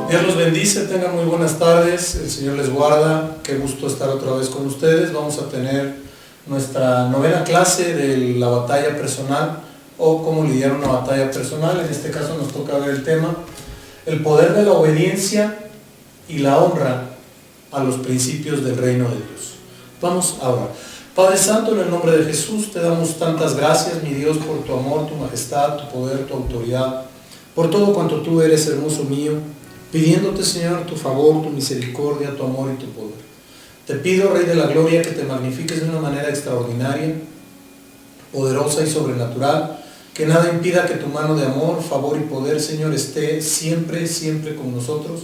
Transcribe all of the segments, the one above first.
Dios los bendice, tengan muy buenas tardes, el Señor les guarda, qué gusto estar otra vez con ustedes. Vamos a tener nuestra novena clase de la batalla personal o cómo lidiar una batalla personal. En este caso nos toca ver el tema, el poder de la obediencia y la honra a los principios del reino de Dios. Vamos ahora. Padre Santo, en el nombre de Jesús te damos tantas gracias, mi Dios, por tu amor, tu majestad, tu poder, tu autoridad, por todo cuanto tú eres, hermoso mío, pidiéndote, Señor, tu favor, tu misericordia, tu amor y tu poder. Te pido, Rey de la Gloria, que te magnifiques de una manera extraordinaria, poderosa y sobrenatural, que nada impida que tu mano de amor, favor y poder, Señor, esté siempre, siempre con nosotros,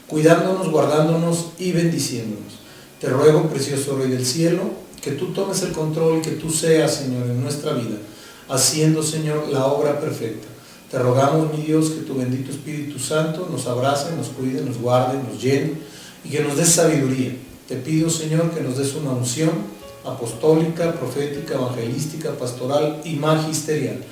cuidándonos, guardándonos y bendiciéndonos. Te ruego, precioso Rey del cielo, que tú tomes el control y que tú seas, Señor, en nuestra vida, haciendo, Señor, la obra perfecta. Te rogamos, mi Dios, que tu bendito Espíritu Santo nos abrace, nos cuide, nos guarde, nos llene y que nos des sabiduría. Te pido, Señor, que nos des una unción apostólica, profética, evangelística, pastoral y magisterial.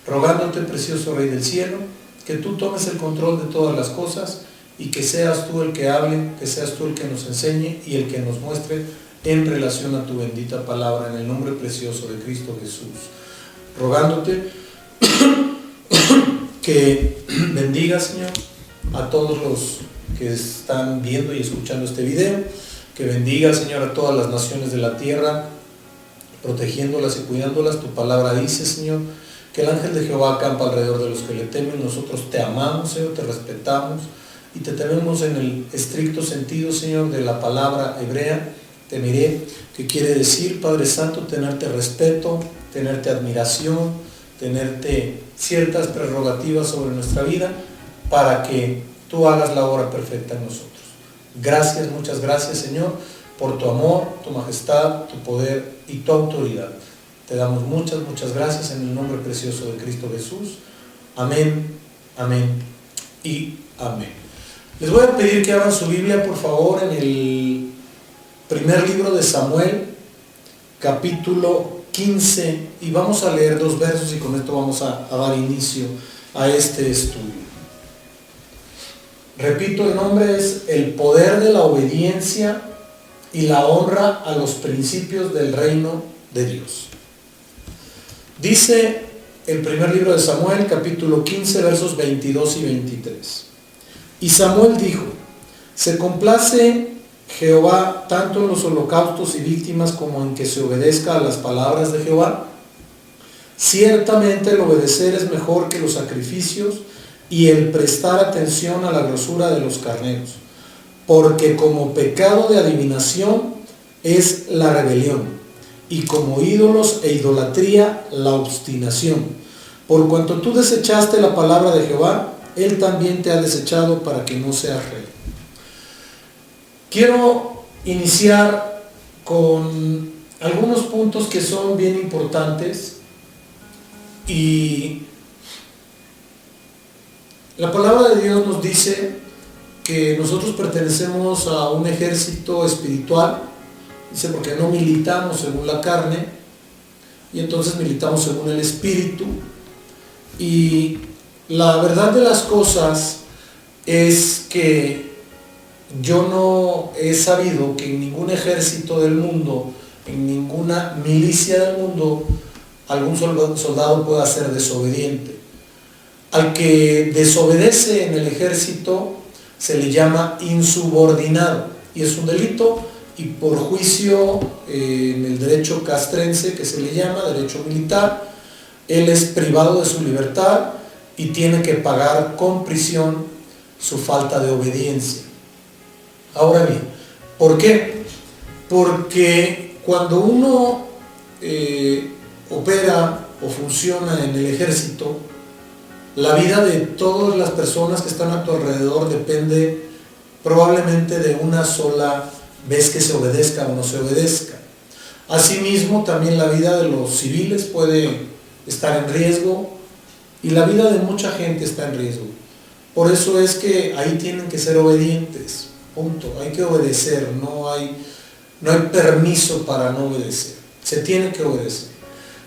Rogándote, precioso Rey del cielo, que tú tomes el control de todas las cosas y que seas tú el que hable, que seas tú el que nos enseñe y el que nos muestre en relación a tu bendita palabra, en el nombre precioso de Cristo Jesús. Rogándote que bendiga, Señor, a todos los que están viendo y escuchando este video, que bendiga, Señor, a todas las naciones de la tierra, protegiéndolas y cuidándolas. Tu palabra dice, Señor, que el ángel de Jehová acampa alrededor de los que le temen. Nosotros te amamos, Señor, te respetamos y te tememos en el estricto sentido, Señor, de la palabra hebrea, temiré, que quiere decir, Padre Santo, tenerte respeto, tenerte admiración, tenerte ciertas prerrogativas sobre nuestra vida para que tú hagas la obra perfecta en nosotros. Gracias, muchas gracias, Señor, por tu amor, tu majestad, tu poder y tu autoridad. Te damos muchas, muchas gracias en el nombre precioso de Cristo Jesús. Amén, amén y amén. Les voy a pedir que abran su Biblia, por favor, en el primer libro de Samuel, capítulo 15, y vamos a leer 2 versos y con esto vamos a dar inicio a este estudio. Repito, el nombre es el poder de la obediencia y la honra a los principios del reino de Dios. Dice el primer libro de Samuel, capítulo 15, versos 22 y 23. Y Samuel dijo: se complace Jehová tanto en los holocaustos y víctimas como en que se obedezca a las palabras de Jehová. Ciertamente el obedecer es mejor que los sacrificios y el prestar atención a la grosura de los carneros, porque como pecado de adivinación es la rebelión, y como ídolos e idolatría la obstinación. Por cuanto tú desechaste la palabra de Jehová, él también te ha desechado para que no seas rey. Quiero iniciar con algunos puntos que son bien importantes, y la palabra de Dios nos dice que nosotros pertenecemos a un ejército espiritual. Dice, porque no militamos según la carne, y entonces militamos según el Espíritu. Y la verdad de las cosas es que yo no he sabido que en ningún ejército del mundo, en ninguna milicia del mundo, algún soldado pueda ser desobediente. Al que desobedece en el ejército se le llama insubordinado, y es un delito, y por juicio en el derecho castrense, que se le llama derecho militar, él es privado de su libertad y tiene que pagar con prisión su falta de obediencia. Ahora bien, ¿por qué? Porque cuando uno opera o funciona en el ejército, la vida de todas las personas que están a tu alrededor depende probablemente de una sola vez que se obedezca o no se obedezca. Asimismo, también la vida de los civiles puede estar en riesgo, y la vida de mucha gente está en riesgo. Por eso es que ahí tienen que ser obedientes, punto. Hay que obedecer, no hay permiso para no obedecer, se tiene que obedecer.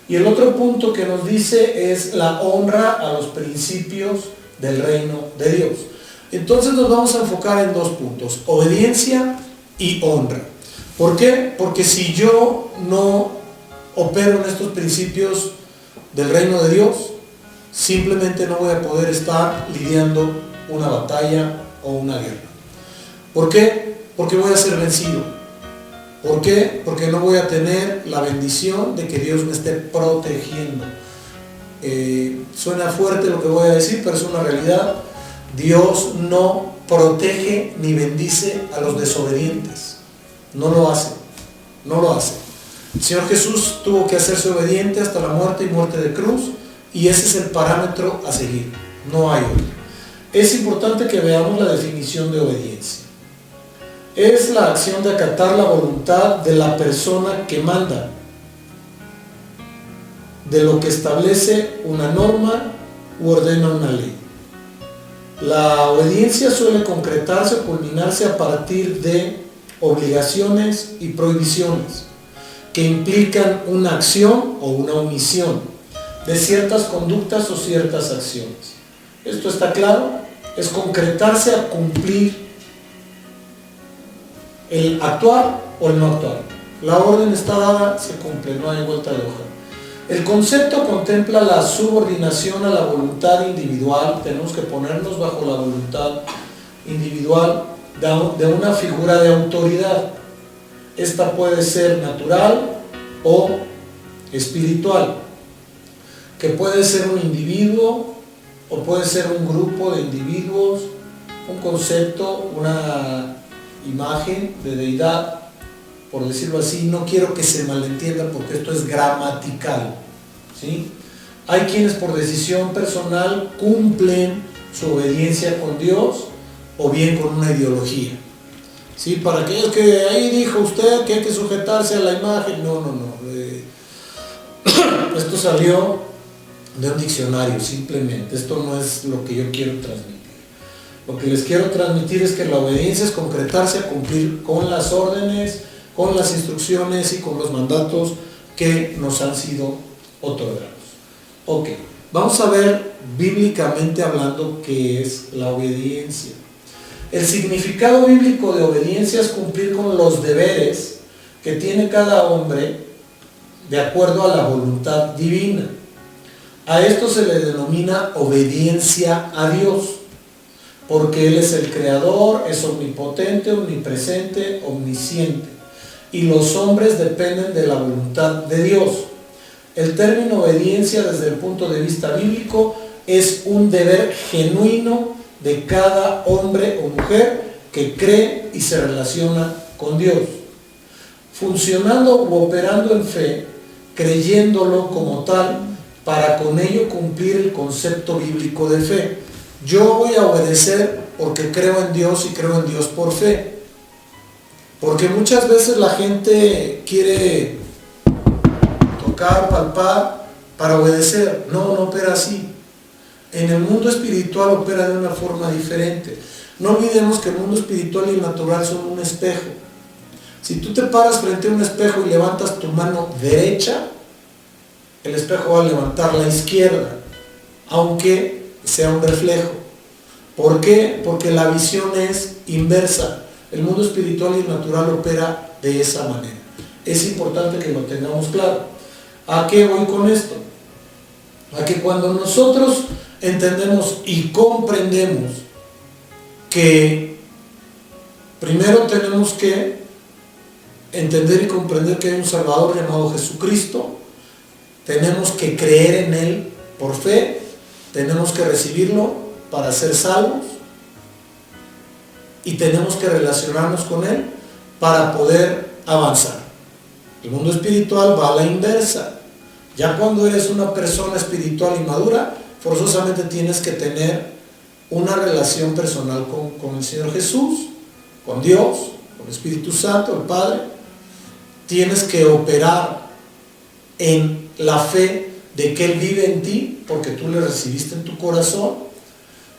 Y el otro punto que nos dice es la honra a los principios del reino de Dios. Entonces nos vamos a enfocar en dos puntos, obediencia y honra. ¿Por qué? Porque si yo no opero en estos principios del reino de Dios, simplemente no voy a poder estar lidiando una batalla o una guerra. ¿Por qué? Porque voy a ser vencido. ¿Por qué? Porque no voy a tener la bendición de que Dios me esté protegiendo. Suena fuerte lo que voy a decir, pero es una realidad. Dios no protege ni bendice a los desobedientes. No lo hace. No lo hace. El Señor Jesús tuvo que hacerse obediente hasta la muerte y muerte de cruz, y ese es el parámetro a seguir. No hay otro. Es importante que veamos la definición de obediencia. Es la acción de acatar la voluntad de la persona que manda, de lo que establece una norma u ordena una ley. La obediencia suele concretarse o culminarse a partir de obligaciones y prohibiciones que implican una acción o una omisión de ciertas conductas o ciertas acciones. ¿Esto está claro? Es concretarse a cumplir el actuar o el no actuar. La orden está dada, se cumple, no hay vuelta de hoja. El concepto contempla la subordinación a la voluntad individual. Tenemos que ponernos bajo la voluntad individual de una figura de autoridad. Esta puede ser natural o espiritual, que puede ser un individuo o puede ser un grupo de individuos, un concepto, una imagen de deidad, por decirlo así. No quiero que se malentienda porque esto es gramatical, ¿sí? Hay quienes por decisión personal cumplen su obediencia con Dios o bien con una ideología, ¿sí? Para aquellos que ahí dijo usted que hay que sujetarse a la imagen, no. Esto salió de un diccionario, simplemente. Esto no es lo que yo quiero transmitir. Lo que les quiero transmitir es que la obediencia es concretarse a cumplir con las órdenes, con las instrucciones y con los mandatos que nos han sido otorgados. Ok, vamos a ver bíblicamente hablando qué es la obediencia. El significado bíblico de obediencia es cumplir con los deberes que tiene cada hombre de acuerdo a la voluntad divina. A esto se le denomina obediencia a Dios, porque Él es el creador, es omnipotente, omnipresente, omnisciente, y los hombres dependen de la voluntad de Dios. El término obediencia desde el punto de vista bíblico es un deber genuino de cada hombre o mujer que cree y se relaciona con Dios, funcionando u operando en fe, creyéndolo como tal, para con ello cumplir el concepto bíblico de fe. Yo voy a obedecer porque creo en Dios y creo en Dios por fe. Porque muchas veces la gente quiere tocar, palpar para obedecer. No opera así. En el mundo espiritual opera de una forma diferente. No olvidemos que el mundo espiritual y el natural son un espejo. Si tú te paras frente a un espejo y levantas tu mano derecha, el espejo va a levantar la izquierda, aunque sea un reflejo. ¿Por qué? Porque la visión es inversa. El mundo espiritual y el natural opera de esa manera. Es importante que lo tengamos claro. ¿A qué voy con esto? A que cuando nosotros entendemos y comprendemos que primero tenemos que entender y comprender que hay un Salvador llamado Jesucristo, tenemos que creer en Él por fe, tenemos que recibirlo para ser salvos y tenemos que relacionarnos con Él para poder avanzar. El mundo espiritual va a la inversa. Ya cuando eres una persona espiritual y madura, forzosamente tienes que tener una relación personal con el Señor Jesús, con Dios, con el Espíritu Santo, el Padre. Tienes que operar en la fe de que Él vive en ti, porque tú le recibiste en tu corazón.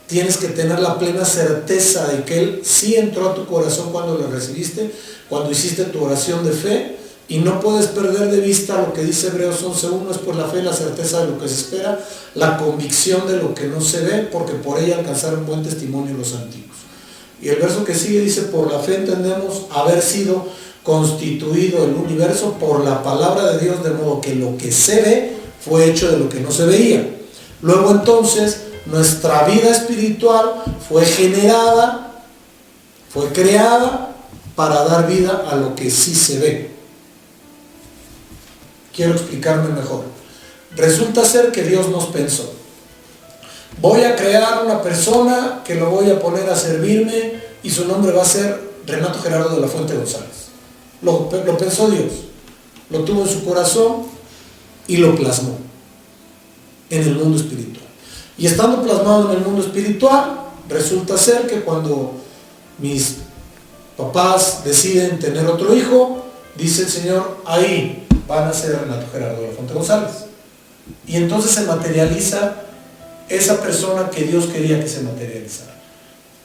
Tienes que tener la plena certeza de que Él sí entró a tu corazón cuando le recibiste, cuando hiciste tu oración de fe, Y no puedes perder de vista lo que dice Hebreos 11:1, es por la fe la certeza de lo que se espera, la convicción de lo que no se ve, porque por ella alcanzaron buen testimonio los antiguos. Y el verso que sigue dice, por la fe entendemos haber sido constituido el universo por la palabra de Dios, de modo que lo que se ve fue hecho de lo que no se veía. Luego entonces, nuestra vida espiritual fue generada, fue creada para dar vida a lo que sí se ve. Quiero explicarme mejor. Resulta ser que Dios nos pensó. Voy a crear una persona que lo voy a poner a servirme y su nombre va a ser Renato Gerardo de la Fuente González. Lo pensó Dios, lo tuvo en su corazón y lo plasmó en el mundo espiritual. Y estando plasmado en el mundo espiritual, resulta ser que cuando mis papás deciden tener otro hijo, dice el Señor, ahí van a ser Renato Gerardo de la Fuente González. Y entonces se materializa esa persona que Dios quería que se materializara.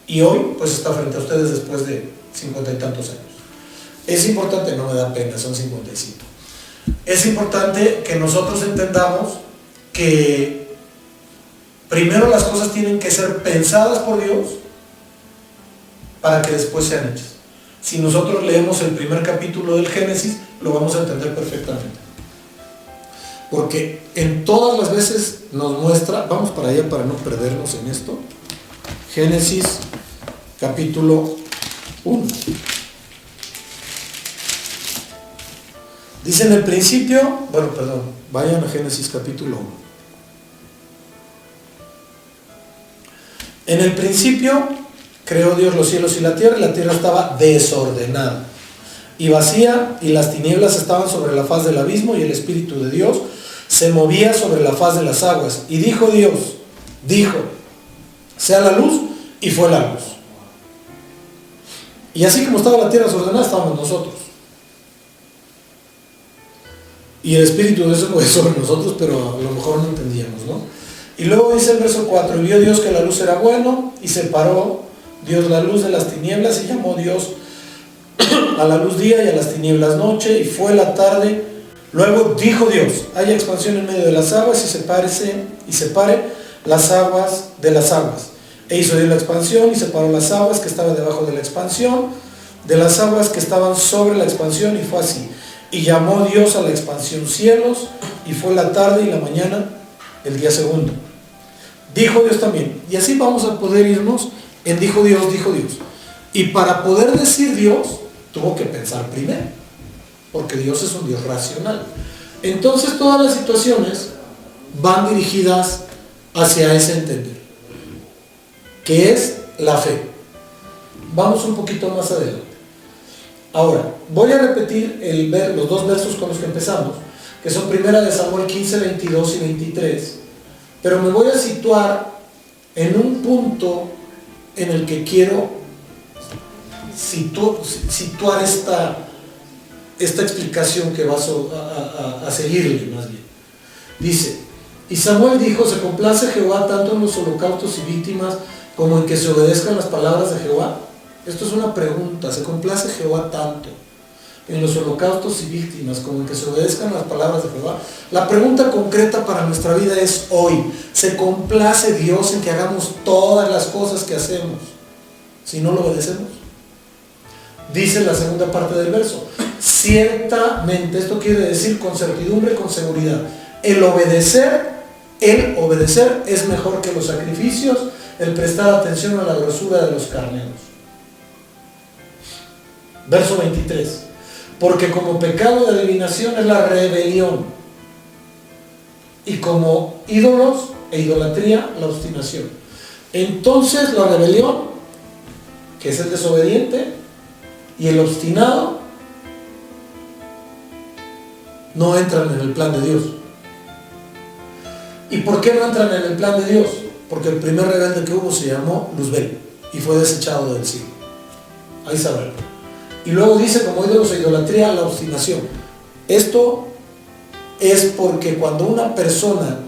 Y hoy pues está frente a ustedes después de 50 y tantos años. Es importante, no me da pena, son 55. Es importante que nosotros entendamos que primero las cosas tienen que ser pensadas por Dios para que después sean hechas. Si nosotros leemos el primer capítulo del Génesis, lo vamos a entender perfectamente. Porque en todas las veces nos muestra, vamos para allá para no perdernos en esto, Génesis capítulo 1. Dice en el principio, vayan a Génesis capítulo 1. En el principio creó Dios los cielos y la tierra estaba desordenada y vacía, y las tinieblas estaban sobre la faz del abismo, y el Espíritu de Dios se movía sobre la faz de las aguas. Y dijo Dios, sea la luz, y fue la luz. Y así como estaba la tierra desordenada, estábamos nosotros. Y el Espíritu de Dios se movía sobre nosotros, pero a lo mejor no entendíamos, ¿no? Y luego dice el verso 4, y vio Dios que la luz era bueno, y separó Dios la luz de las tinieblas, y llamó Dios a la luz día y a las tinieblas noche, y fue la tarde. Luego dijo Dios, haya expansión en medio de las aguas, y separe las aguas de las aguas. E hizo Dios la expansión, y separó las aguas que estaban debajo de la expansión de las aguas que estaban sobre la expansión, y fue así. Y llamó Dios a la expansión cielos, y fue la tarde y la mañana el día segundo. Dijo Dios también, y así vamos a poder irnos en dijo Dios. Y para poder decir Dios, tuvo que pensar primero, porque Dios es un Dios racional. Entonces todas las situaciones van dirigidas hacia ese entender, que es la fe. Vamos un poquito más adelante. Ahora, voy a repetir los dos versos con los que empezamos, que son 1 Samuel 15, 22 y 23, pero me voy a situar en un punto en el que quiero situar esta explicación que vas a seguirle más bien. Dice, y Samuel dijo, ¿se complace Jehová tanto en los holocaustos y víctimas como en que se obedezcan las palabras de Jehová? Esto es una pregunta. ¿Se complace Jehová tanto en los holocaustos y víctimas como en que se obedezcan las palabras de Jehová? La pregunta concreta para nuestra vida es hoy, ¿se complace Dios en que hagamos todas las cosas que hacemos si no lo obedecemos? Dice la segunda parte del verso, ciertamente, esto quiere decir con certidumbre, con seguridad, el obedecer es mejor que los sacrificios, el prestar atención a la grosura de los carneros. Verso 23, porque como pecado de adivinación es la rebelión, y como ídolos e idolatría la obstinación. Entonces la rebelión, que es el desobediente, y el obstinado, no entran en el plan de Dios. ¿Y por qué no entran en el plan de Dios? Porque el primer rebelde que hubo se llamó Luzbel y fue desechado del cielo. Ahí sabrán. Y luego dice, como ídolos e idolatría, la obstinación. Esto es porque cuando una persona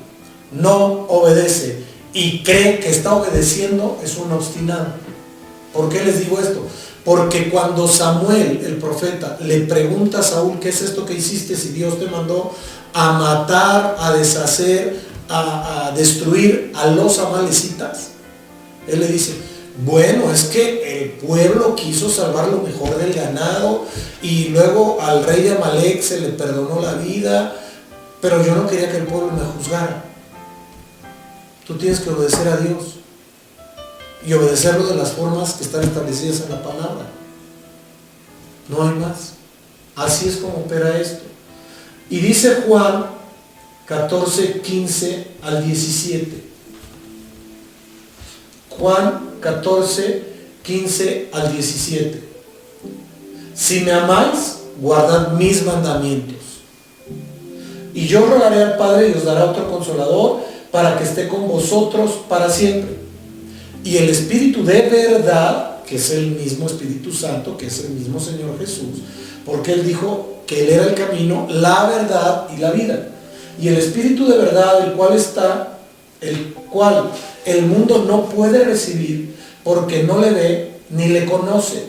no obedece y cree que está obedeciendo, es un obstinado. ¿Por qué les digo esto? Porque cuando Samuel, el profeta, le pregunta a Saúl, ¿qué es esto que hiciste si Dios te mandó a matar, a deshacer, a destruir a los amalecitas? Él le dice, bueno, es que el pueblo quiso salvar lo mejor del ganado y luego al rey de Amalec se le perdonó la vida, pero yo no quería que el pueblo me juzgara. Tú tienes que obedecer a Dios y obedecerlo de las formas que están establecidas en la palabra. No hay más. Así es como opera esto. Y dice Juan 14, 15 al 17. Juan 14, 15 al 17. Si me amáis, guardad mis mandamientos. Y yo rogaré al Padre y os dará otro consolador para que esté con vosotros para siempre. Y el Espíritu de verdad, que es el mismo Espíritu Santo, que es el mismo Señor Jesús, porque Él dijo que Él era el camino, la verdad y la vida. Y el Espíritu de verdad, el cual el mundo no puede recibir porque no le ve ni le conoce,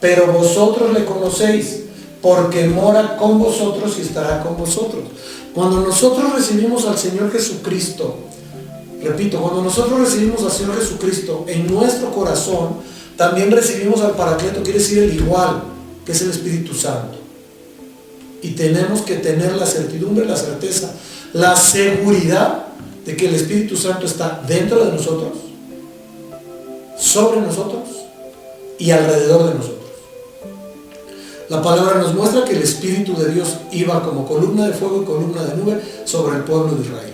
pero vosotros le conocéis porque mora con vosotros y estará con vosotros. Cuando nosotros recibimos al Señor Jesucristo, repito, cuando nosotros recibimos al Señor Jesucristo en nuestro corazón, también recibimos al Paracleto, quiere decir el igual, que es el Espíritu Santo. Y tenemos que tener la certidumbre, la certeza, la seguridad de que el Espíritu Santo está dentro de nosotros, sobre nosotros y alrededor de nosotros. La palabra nos muestra que el Espíritu de Dios iba como columna de fuego y columna de nube sobre el pueblo de Israel.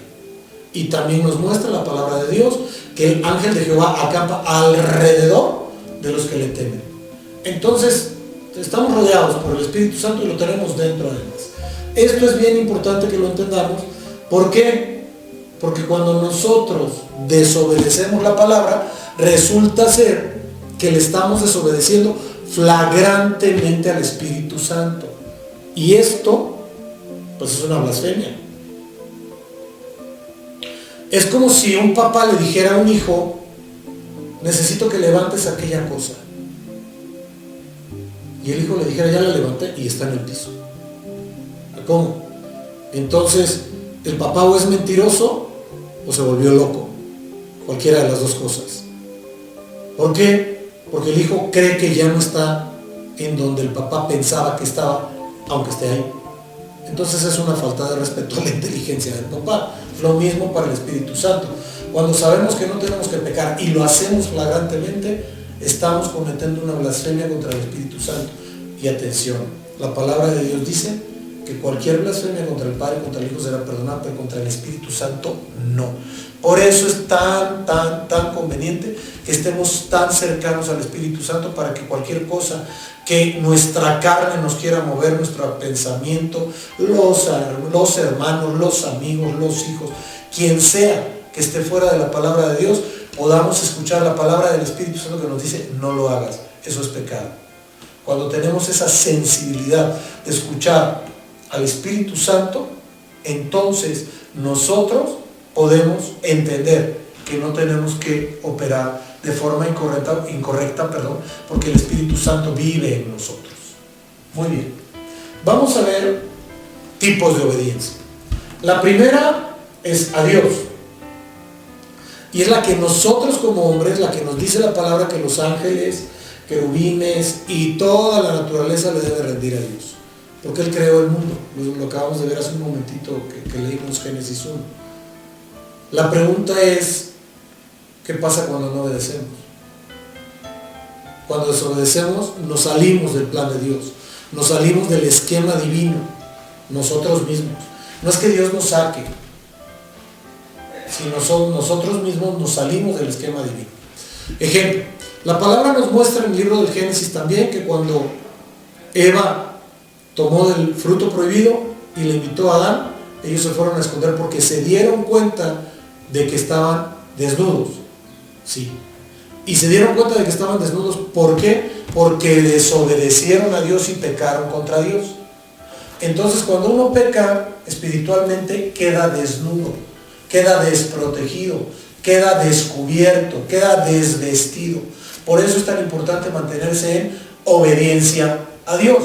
Y también nos muestra la palabra de Dios que el ángel de Jehová acampa alrededor de los que le temen. Entonces, estamos rodeados por el Espíritu Santo y lo tenemos dentro además. Esto es bien importante que lo entendamos. ¿Por qué? Porque cuando nosotros desobedecemos la palabra, resulta ser que le estamos desobedeciendo flagrantemente al Espíritu Santo. Y esto, pues es una blasfemia. Es como si un papá le dijera a un hijo, necesito que levantes aquella cosa. Y el hijo le dijera, ya la levanté y está en el piso. ¿Cómo? Entonces, el papá o es mentiroso o se volvió loco. Cualquiera de las dos cosas. ¿Por qué? Porque el hijo cree que ya no está en donde el papá pensaba que estaba, aunque esté ahí. Entonces es una falta de respeto a la inteligencia del papá. Lo mismo para el Espíritu Santo. Cuando sabemos que no tenemos que pecar y lo hacemos flagrantemente, estamos cometiendo una blasfemia contra el Espíritu Santo. Y atención, la palabra de Dios dice que cualquier blasfemia contra el Padre, contra el Hijo será perdonada, pero contra el Espíritu Santo no. Por eso es tan conveniente que estemos tan cercanos al Espíritu Santo, para que cualquier cosa que nuestra carne nos quiera mover, nuestro pensamiento, los hermanos, los amigos, los hijos, quien sea que esté fuera de la palabra de Dios, podamos escuchar la palabra del Espíritu Santo que nos dice, no lo hagas, eso es pecado. Cuando tenemos esa sensibilidad de escuchar al Espíritu Santo, entonces nosotros podemos entender que no tenemos que operar de forma incorrecta, porque el Espíritu Santo vive en nosotros. Muy bien. Vamos a ver tipos de obediencia. La primera es a Dios. Y es la que nosotros como hombres, la que nos dice la palabra que los ángeles, querubines y toda la naturaleza le debe rendir a Dios. Porque Él creó el mundo. Lo acabamos de ver hace un momentito que leímos Génesis 1. La pregunta es, ¿qué pasa cuando no obedecemos? Cuando desobedecemos, nos salimos del plan de Dios. Nos salimos del esquema divino. Nosotros mismos. No es que Dios nos saque, sino nosotros mismos nos salimos del esquema divino. Ejemplo, la palabra nos muestra en el libro del Génesis también que cuando Eva tomó del fruto prohibido y le invitó a Adán, ellos se fueron a esconder porque se dieron cuenta de que estaban desnudos. Sí. Y se dieron cuenta de que estaban desnudos. ¿Por qué? Porque desobedecieron a Dios y pecaron contra Dios. Entonces, cuando uno peca espiritualmente, queda desnudo, queda desprotegido, queda descubierto, queda desvestido. Por eso es tan importante mantenerse en obediencia a Dios.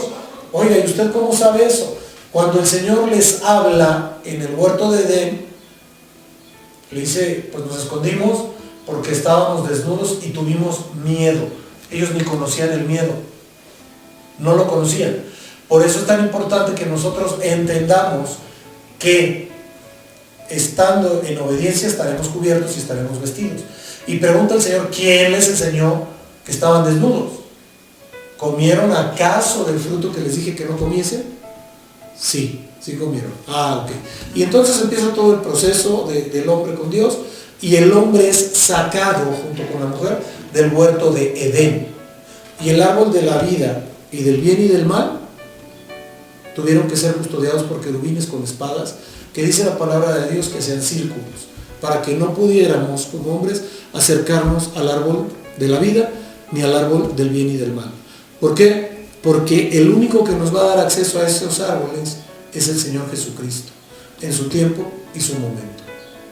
Oiga, ¿y usted cómo sabe eso? Cuando el Señor les habla en el huerto de Edén, le dice, pues nos escondimos porque estábamos desnudos y tuvimos miedo. Ellos ni conocían el miedo, no lo conocían. Por eso es tan importante que nosotros entendamos que estando en obediencia estaremos cubiertos y estaremos vestidos. Y pregunta el Señor, ¿quién les enseñó que estaban desnudos? ¿Comieron acaso del fruto que les dije que no comiesen? Sí, sí comieron. Ok. Y entonces empieza todo el proceso del hombre con Dios, y el hombre es sacado junto con la mujer del huerto de Edén. Y el árbol de la vida y del bien y del mal tuvieron que ser custodiados por querubines con espadas, que dice la palabra de Dios que sean círculos, para que no pudiéramos como hombres acercarnos al árbol de la vida ni al árbol del bien y del mal. ¿Por qué? Porque el único que nos va a dar acceso a esos árboles es el Señor Jesucristo, en su tiempo y su momento.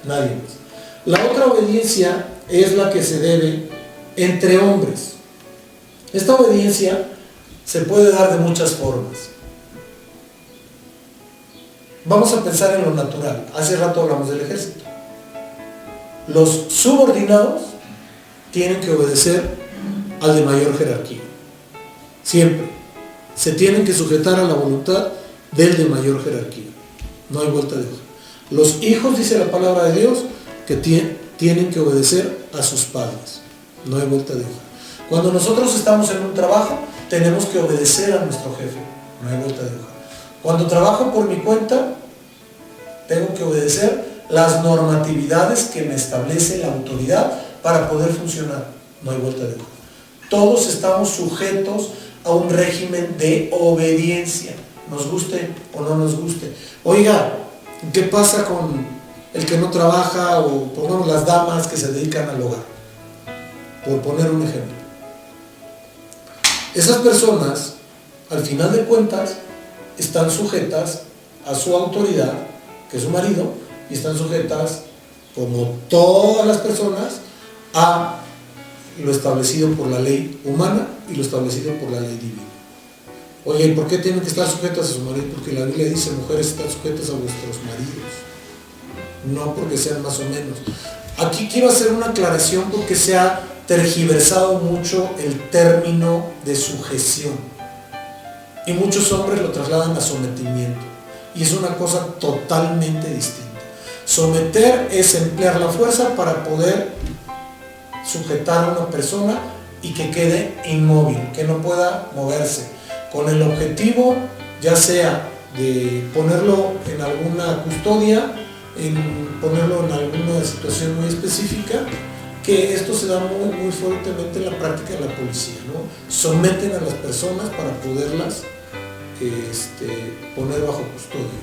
Nadie más. La otra obediencia es la que se debe entre hombres. Esta obediencia se puede dar de muchas formas. Vamos a pensar en lo natural. Hace rato hablamos del ejército. Los subordinados tienen que obedecer al de mayor jerarquía. Siempre. Se tienen que sujetar a la voluntad del de mayor jerarquía. No hay vuelta de hoja. Los hijos, dice la palabra de Dios, que tienen que obedecer a sus padres. No hay vuelta de hoja. Cuando nosotros estamos en un trabajo, tenemos que obedecer a nuestro jefe. No hay vuelta de hoja. Cuando trabajo por mi cuenta, tengo que obedecer las normatividades que me establece la autoridad para poder funcionar. No hay vuelta de hoja. Todos estamos sujetos a un régimen de obediencia, nos guste o no nos guste. Oiga, ¿qué pasa con el que no trabaja, o pongamos las damas que se dedican al hogar? Por poner un ejemplo. Esas personas, al final de cuentas, están sujetas a su autoridad, que es su marido, y están sujetas, como todas las personas, a lo establecido por la ley humana y lo establecido por la ley divina. Oye, ¿y por qué tienen que estar sujetas a su marido? Porque la Biblia dice, mujeres, están sujetas a vuestros maridos, no porque sean más o menos. Aquí quiero hacer una aclaración porque se ha tergiversado mucho el término de sujeción, y muchos hombres lo trasladan a sometimiento, y es una cosa totalmente distinta. Someter es emplear la fuerza para poder sujetar a una persona y que quede inmóvil, que no pueda moverse, con el objetivo ya sea de ponerlo en alguna custodia, en ponerlo en alguna situación muy específica, que esto se da muy fuertemente en la práctica de la policía, ¿no? Someten a las personas para poderlas poner bajo custodia.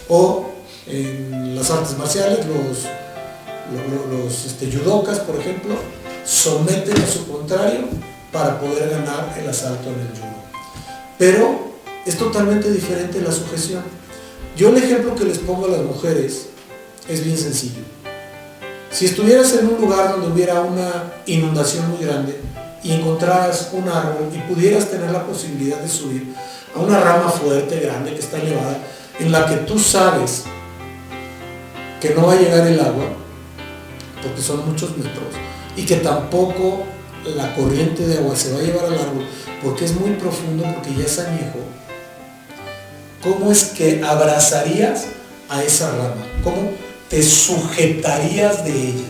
O en las artes marciales, los yudokas, por ejemplo, someten a su contrario para poder ganar el asalto en el judo. Pero es totalmente diferente la sujeción. Yo el ejemplo que les pongo a las mujeres es bien sencillo. Si estuvieras en un lugar donde hubiera una inundación muy grande y encontraras un árbol y pudieras tener la posibilidad de subir a una rama fuerte, grande, que está elevada, en la que tú sabes que no va a llegar el agua, porque son muchos metros, y que tampoco la corriente de agua se va a llevar al árbol, porque es muy profundo, porque ya es añejo, ¿cómo es que abrazarías a esa rama? ¿Cómo te sujetarías de ella?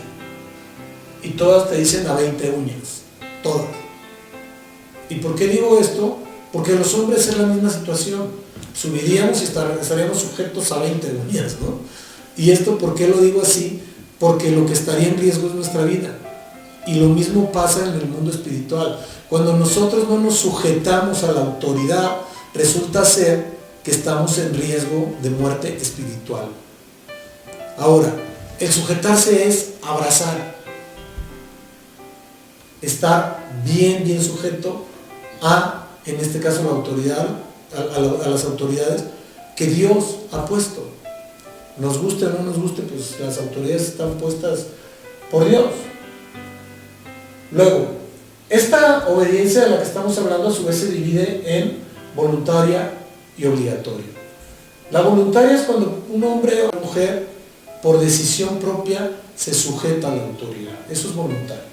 Y todas te dicen a 20 uñas, todas. ¿Y por qué digo esto? Porque los hombres es la misma situación. Subiríamos y estaríamos sujetos a 20 uñas, ¿no? Y esto, ¿por qué lo digo así? Porque lo que estaría en riesgo es nuestra vida. Y lo mismo pasa en el mundo espiritual. Cuando nosotros no nos sujetamos a la autoridad, resulta ser que estamos en riesgo de muerte espiritual. Ahora, el sujetarse es abrazar, estar bien sujeto a, en este caso, la autoridad, a las autoridades que Dios ha puesto. Nos guste o no nos guste, pues las autoridades están puestas por Dios. Luego, Esta obediencia de la que estamos hablando a su vez se divide en voluntaria y obligatoria. La voluntaria es cuando un hombre o una mujer por decisión propia se sujeta a la autoridad. Eso es voluntario.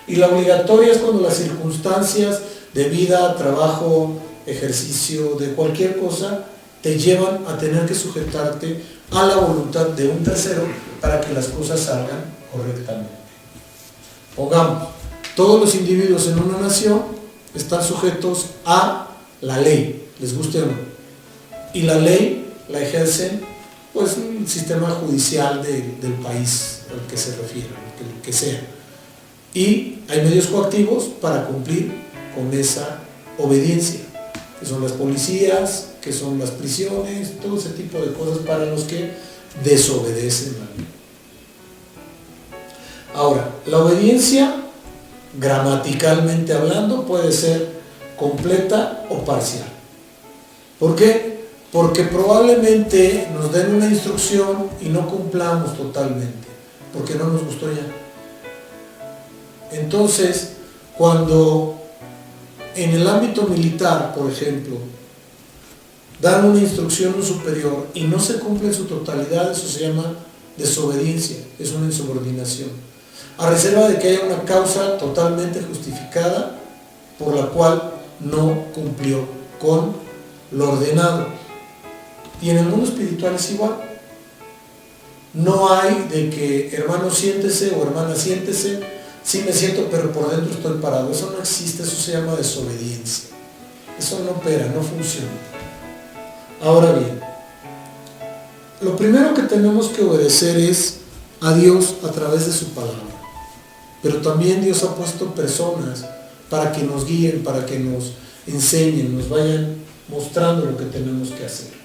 Y la obligatoria es cuando las circunstancias de vida, trabajo, ejercicio, de cualquier cosa, te llevan a tener que sujetarte a la voluntad de un tercero para que las cosas salgan correctamente. Pongamos, todos los individuos en una nación están sujetos a la ley, les guste o no. Y la ley la ejercen pues un sistema judicial del país al que se refiere, el que sea. Y hay medios coactivos para cumplir con esa obediencia, que son las policías, que son las prisiones, todo ese tipo de cosas para los que desobedecen la ley. Ahora, la obediencia, gramaticalmente hablando, puede ser completa o parcial. ¿Por qué? Porque probablemente nos den una instrucción y no cumplamos totalmente, porque no nos gustó ya. Entonces, cuando en el ámbito militar, por ejemplo, dan una instrucción a un superior y no se cumple en su totalidad, eso se llama desobediencia, es una insubordinación. A reserva de que haya una causa totalmente justificada por la cual no cumplió con lo ordenado. Y en el mundo espiritual es igual. No hay de que hermano siéntese o hermana siéntese, sí me siento pero por dentro estoy parado. Eso no existe, eso se llama desobediencia. Eso no opera, no funciona. Ahora bien, lo primero que tenemos que obedecer es a Dios a través de su palabra. Pero también Dios ha puesto personas para que nos guíen, para que nos enseñen, nos vayan mostrando lo que tenemos que hacer.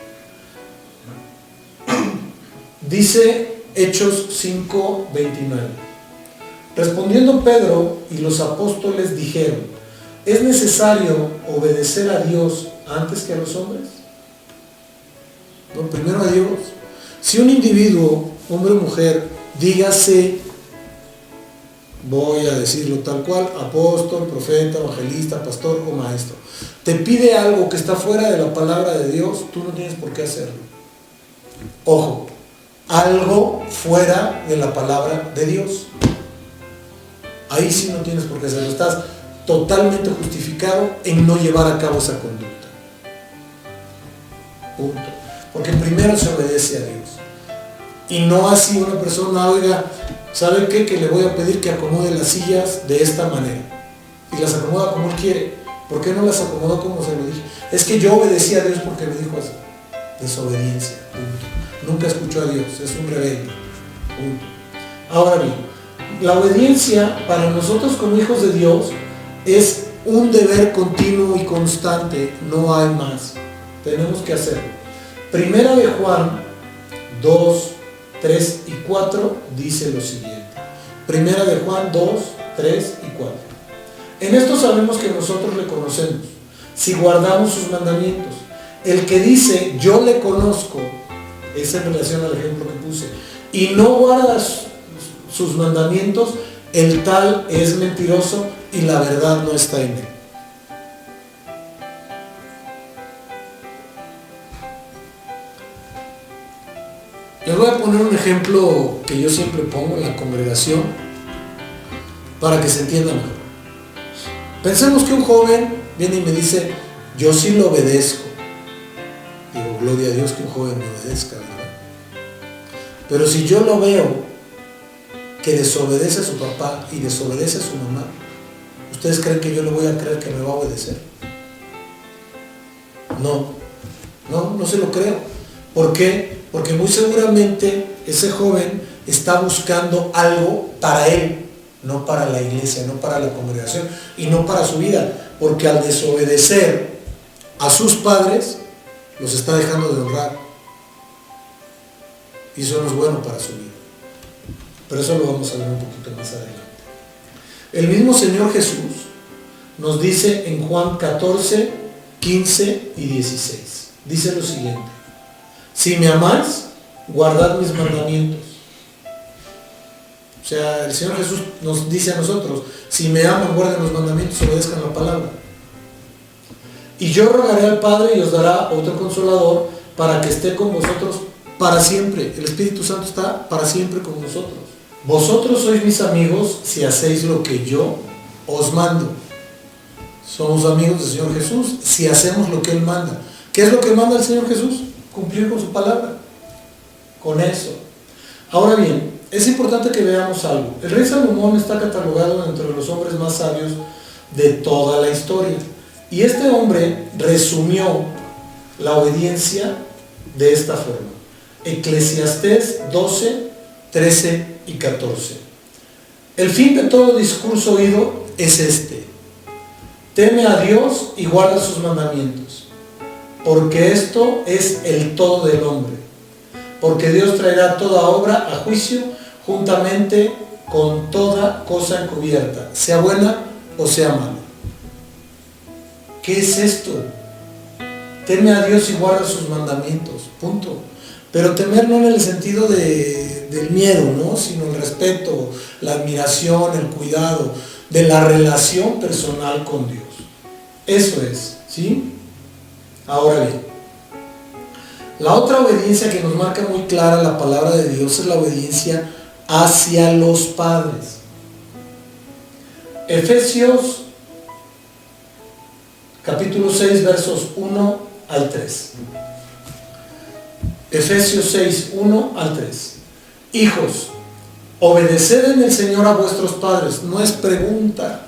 Dice Hechos 5:29. Respondiendo Pedro y los apóstoles dijeron, ¿es necesario obedecer a Dios antes que a los hombres? No, primero a Dios. Si un individuo, hombre o mujer, dígase, voy a decirlo tal cual, apóstol, profeta, evangelista, pastor o maestro, te pide algo que está fuera de la palabra de Dios, tú no tienes por qué hacerlo. Ojo, algo fuera de la palabra de Dios. Ahí sí no tienes por qué hacerlo. Estás totalmente justificado en no llevar a cabo esa conducta. Punto. Porque primero se obedece a Dios. Y no así una persona, oiga, ¿sabe qué? Que le voy a pedir que acomode las sillas de esta manera. Y las acomoda como él quiere. ¿Por qué no las acomodó como se lo dije? Es que yo obedecí a Dios porque me dijo así. Desobediencia. Punto. Nunca escuchó a Dios. Es un rebelde. Punto. Ahora bien, la obediencia para nosotros como hijos de Dios es un deber continuo y constante. No hay más. Tenemos que hacerlo. Primera de Juan 2, 3 y 4 dice lo siguiente. Primera de Juan 2, 3 y 4. En esto sabemos que nosotros le conocemos, si guardamos sus mandamientos. El que dice, yo le conozco, es en relación al ejemplo que puse, y no guarda sus mandamientos, el tal es mentiroso y la verdad no está en él. Les voy a poner un ejemplo que yo siempre pongo en la congregación para que se entienda mejor. Pensemos que un joven viene y me dice, yo sí lo obedezco. Digo, gloria a Dios que un joven me obedezca, ¿verdad? Pero si yo lo veo que desobedece a su papá y desobedece a su mamá, ¿ustedes creen que yo le voy a creer que me va a obedecer? No se lo creo. ¿Por qué? Porque muy seguramente ese joven está buscando algo para él, no para la iglesia, no para la congregación y no para su vida, porque al desobedecer a sus padres, los está dejando de honrar. Y eso no es bueno para su vida. Pero eso lo vamos a ver un poquito más adelante. El mismo Señor Jesús nos dice en Juan 14, 15 y 16. Dice lo siguiente. Si me amáis, guardad mis mandamientos. O sea, el Señor Jesús nos dice a nosotros, si me aman, guarden los mandamientos, obedezcan la palabra. Y yo rogaré al Padre y os dará otro consolador para que esté con vosotros para siempre. El Espíritu Santo está para siempre con nosotros. Vosotros sois mis amigos si hacéis lo que yo os mando. Somos amigos del Señor Jesús si hacemos lo que Él manda. ¿Qué es lo que manda el Señor Jesús? Cumplir con su palabra. Con eso. Ahora bien, es importante que veamos algo. El rey Salomón está catalogado entre los hombres más sabios de toda la historia. Y este hombre resumió la obediencia de esta forma. Eclesiastés 12, 13 y 14. El fin de todo discurso oído es este: teme a Dios y guarda sus mandamientos, porque esto es el todo del hombre. Porque Dios traerá toda obra a juicio juntamente con toda cosa encubierta, sea buena o sea mala. ¿Qué es esto? Teme a Dios y guarda sus mandamientos, punto. Pero temer no en el sentido del miedo, ¿no? Sino el respeto, la admiración, el cuidado, de la relación personal con Dios. Eso es, ¿sí? Ahora bien, la otra obediencia que nos marca muy clara la palabra de Dios es la obediencia hacia los padres. Efesios capítulo 6, versos 1 al 3. Efesios 6, 1 al 3. Hijos, obedeced en el Señor a vuestros padres. No es pregunta.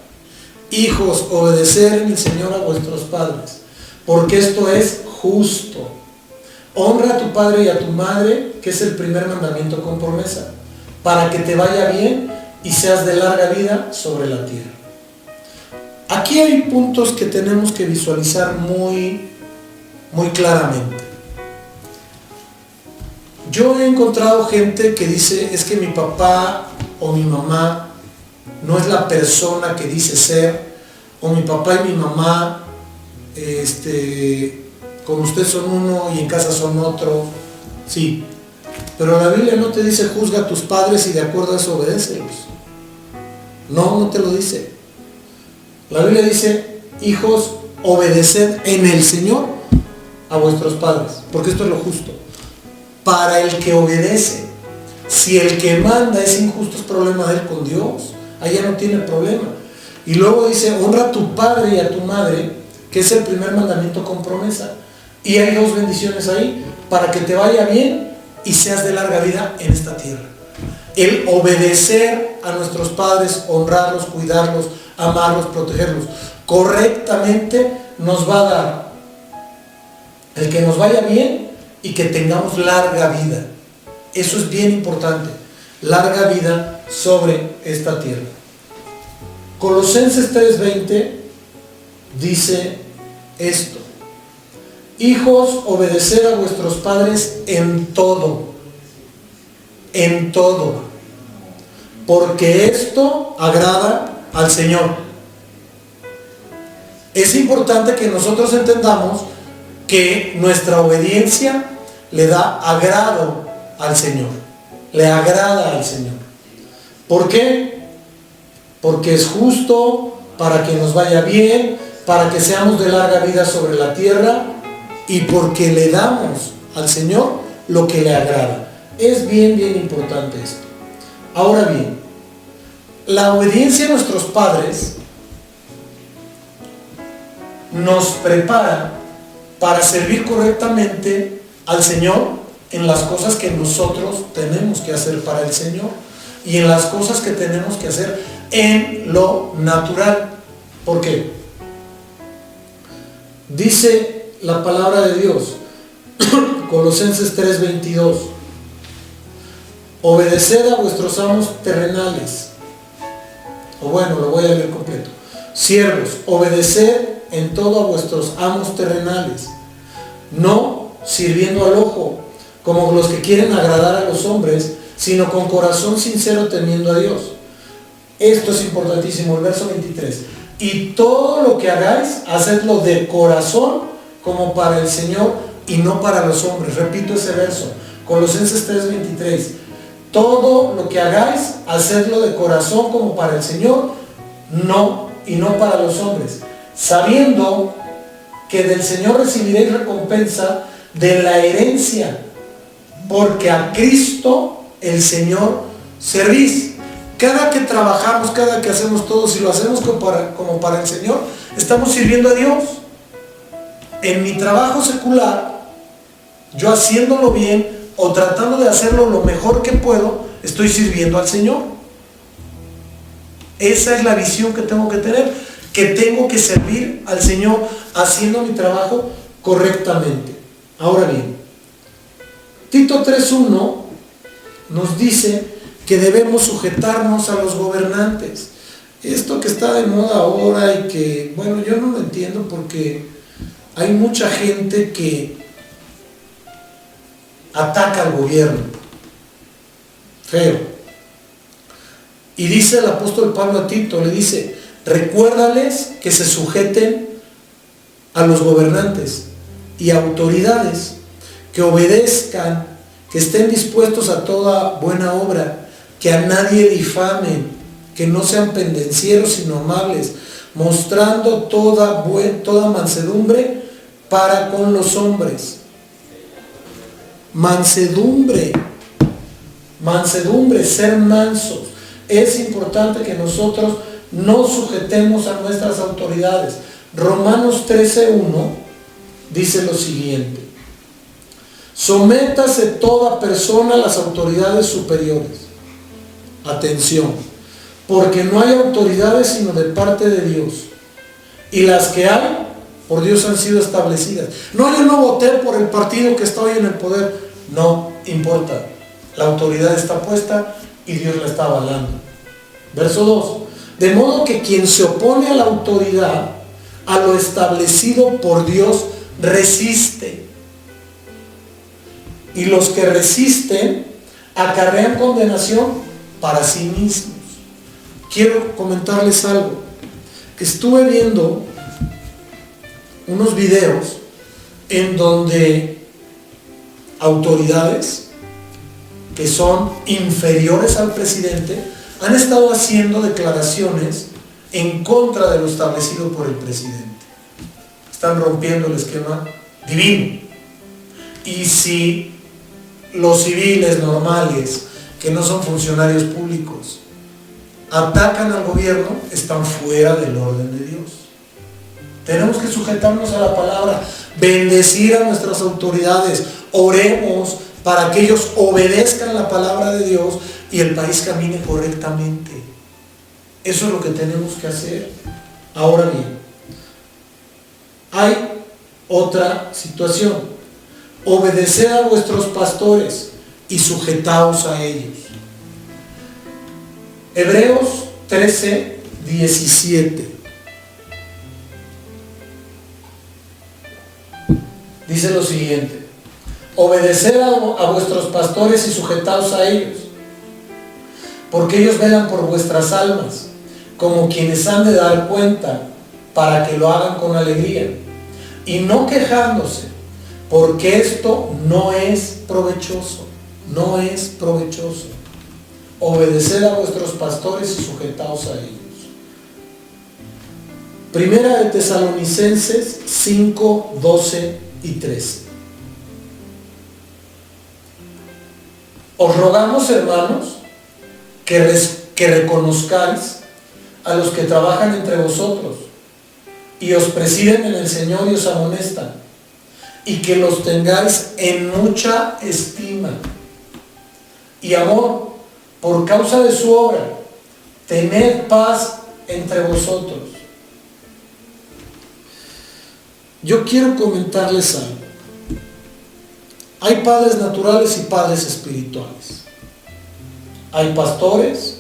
Hijos, obedeced en el Señor a vuestros padres, porque esto es justo. Honra a tu padre y a tu madre, que es el primer mandamiento con promesa, para que te vaya bien y seas de larga vida sobre la tierra. Aquí hay puntos que tenemos que visualizar muy claramente. Yo he encontrado gente que dice, es que mi papá o mi mamá no es la persona que dice ser, o mi papá y mi mamá con usted son uno y en casa son otro. Sí, pero la Biblia no te dice juzga a tus padres y de acuerdo a eso obedécelos. No te lo dice. La Biblia dice, hijos, obedeced en el Señor a vuestros padres, porque esto es lo justo. Para el que obedece, si el que manda es injusto, es problema de él con Dios. Allá no tiene problema. Y luego dice, honra a tu padre y a tu madre, que es el primer mandamiento con promesa. Y hay dos bendiciones ahí, para que te vaya bien y seas de larga vida en esta tierra. El obedecer a nuestros padres, honrarlos, cuidarlos, amarlos, protegerlos correctamente, nos va a dar el que nos vaya bien y que tengamos larga vida. Eso es bien importante, larga vida sobre esta tierra. Colosenses 3:20 dice esto: hijos, obedeced a vuestros padres en todo, porque esto agrada al Señor. Es importante que nosotros entendamos que nuestra obediencia le da agrado al Señor, le agrada al Señor. ¿Por qué? Porque es justo, para que nos vaya bien, para que seamos de larga vida sobre la tierra, y porque le damos al Señor lo que le agrada. Es bien importante esto. Ahora bien, la obediencia a nuestros padres nos prepara para servir correctamente al Señor en las cosas que nosotros tenemos que hacer para el Señor y en las cosas que tenemos que hacer en lo natural. ¿Por qué? Dice la palabra de Dios, Colosenses 3:22, obedeced a vuestros amos terrenales. O bueno, lo voy a leer completo. Siervos, obedeced en todo a vuestros amos terrenales, no sirviendo al ojo, como los que quieren agradar a los hombres, sino con corazón sincero temiendo a Dios. Esto es importantísimo, el verso 23. Y todo lo que hagáis, hacedlo de corazón, como para el Señor y no para los hombres. Repito ese verso, Colosenses 3:23. todo lo que hagáis, hacedlo de corazón como para el Señor, y no para los hombres, sabiendo que del Señor recibiréis recompensa de la herencia, porque a Cristo el Señor servís. Cada que trabajamos, cada que hacemos todo, si lo hacemos como para el Señor, estamos sirviendo a Dios. En mi trabajo secular, yo haciéndolo bien o tratando de hacerlo lo mejor que puedo, estoy sirviendo al Señor. Esa es la visión que tengo que tener, que tengo que servir al Señor haciendo mi trabajo correctamente. Ahora bien, Tito 3:1 nos dice que debemos sujetarnos a los gobernantes. Esto que está de moda ahora y que, bueno, yo no lo entiendo porque hay mucha gente que ataca al gobierno. Feo. Y dice el apóstol Pablo a Tito, le dice, recuérdales que se sujeten a los gobernantes y autoridades, que obedezcan, que estén dispuestos a toda buena obra, que a nadie difamen, que no sean pendencieros sino amables, mostrando toda mansedumbre para con los hombres. Mansedumbre, ser mansos. Es importante que nosotros nos sujetemos a nuestras autoridades. Romanos 13:1 dice lo siguiente: sométase toda persona a las autoridades superiores. Atención, porque no hay autoridades sino de parte de Dios, y las que hay por Dios han sido establecidas. No, yo no voté por el partido que está hoy en el poder. No importa, la autoridad está puesta y Dios la está avalando. Verso 2: de modo que quien se opone a la autoridad, a lo establecido por Dios, resiste, y los que resisten acarrean condenación para sí mismos. Quiero comentarles algo. Estuve viendo unos videos en donde autoridades que son inferiores al presidente han estado haciendo declaraciones en contra de lo establecido por el presidente. Están rompiendo el esquema divino. Y si los civiles normales, que no son funcionarios públicos, atacan al gobierno, están fuera del orden de Dios. Tenemos que sujetarnos a la palabra, bendecir a nuestras autoridades, oremos para que ellos obedezcan la palabra de Dios y el país camine correctamente. Eso es lo que tenemos que hacer. Ahora bien, hay otra situación: obedeced a vuestros pastores y sujetaos a ellos. Hebreos 13:17 dice lo siguiente: obedeced a vuestros pastores y sujetaos a ellos, porque ellos velan por vuestras almas, como quienes han de dar cuenta, para que lo hagan con alegría y no quejándose, porque esto no es provechoso. No es provechoso. Obedeced a vuestros pastores y sujetaos a ellos. Primera de Tesalonicenses 5:12 y 13. Os rogamos, hermanos, que reconozcáis a los que trabajan entre vosotros y os presiden en el Señor y os amonestan, y que los tengáis en mucha estima y amor por causa de su obra. Tened paz entre vosotros. Yo quiero comentarles algo. Hay padres naturales y padres espirituales. Hay pastores,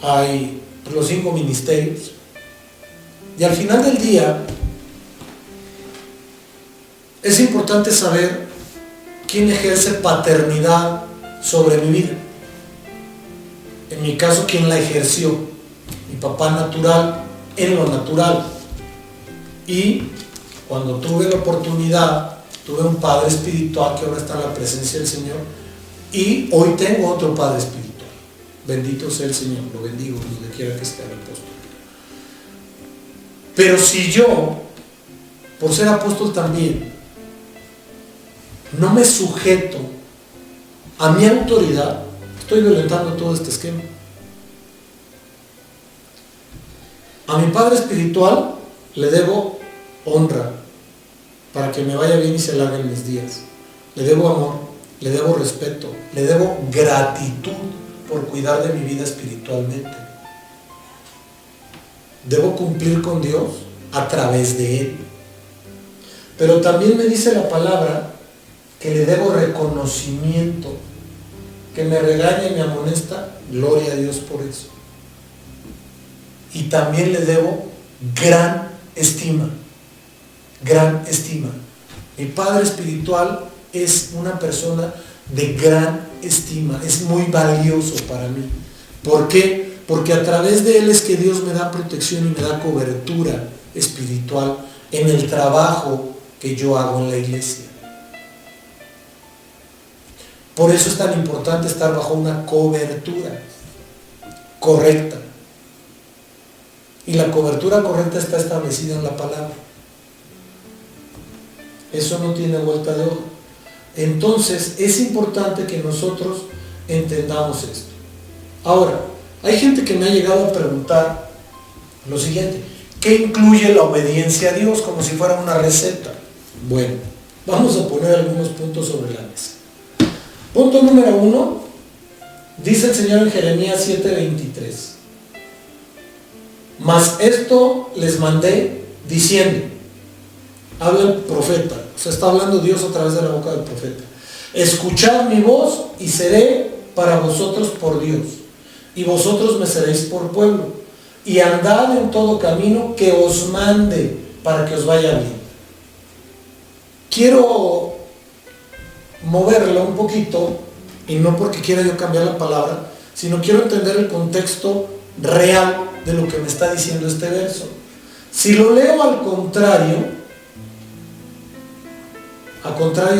hay los 5 ministerios, y al final del día es importante saber quién ejerce paternidad sobre mi vida. En mi caso, quién la ejerció: mi papá natural, en lo natural. Y cuando tuve la oportunidad, tuve un padre espiritual que ahora está en la presencia del Señor, Y hoy tengo otro padre espiritual. Bendito sea el Señor, lo bendigo donde quiera que esté el apóstol. Pero si yo, por ser apóstol también, no me sujeto a mi autoridad, estoy violentando todo este esquema. A mi padre espiritual le debo honra para que me vaya bien y se alarguen mis días. Le debo amor, le debo respeto, le debo gratitud por cuidar de mi vida espiritualmente. Debo cumplir con Dios a través de Él. Pero también me dice la palabra que le debo reconocimiento, que me regaña y me amonesta, gloria a Dios por eso. Y también le debo gran estima, gran estima. Mi padre espiritual es una persona de gran estima, es muy valioso para mí. ¿Por qué? Porque a través de él es que Dios me da protección y me da cobertura espiritual en el trabajo que yo hago en la iglesia. Por eso es tan importante estar bajo una cobertura correcta. Y la cobertura correcta está establecida en la palabra. Eso no tiene vuelta de hoja. Entonces es importante que nosotros entendamos esto. Ahora, hay gente que me ha llegado a preguntar lo siguiente: ¿qué incluye la obediencia a Dios? Como si fuera una receta. Bueno, vamos a poner algunos puntos sobre la mesa. Punto número 1, dice el Señor en Jeremías 7:23. Mas esto les mandé diciendo, habla el profeta, o sea, está hablando Dios a través de la boca del profeta: escuchad mi voz y seré para vosotros por Dios, y vosotros me seréis por pueblo, y andad en todo camino que os mande para que os vaya bien. Quiero moverlo un poquito, y no porque quiera yo cambiar la palabra, sino quiero entender el contexto real de lo que me está diciendo este verso. Si lo leo al contrario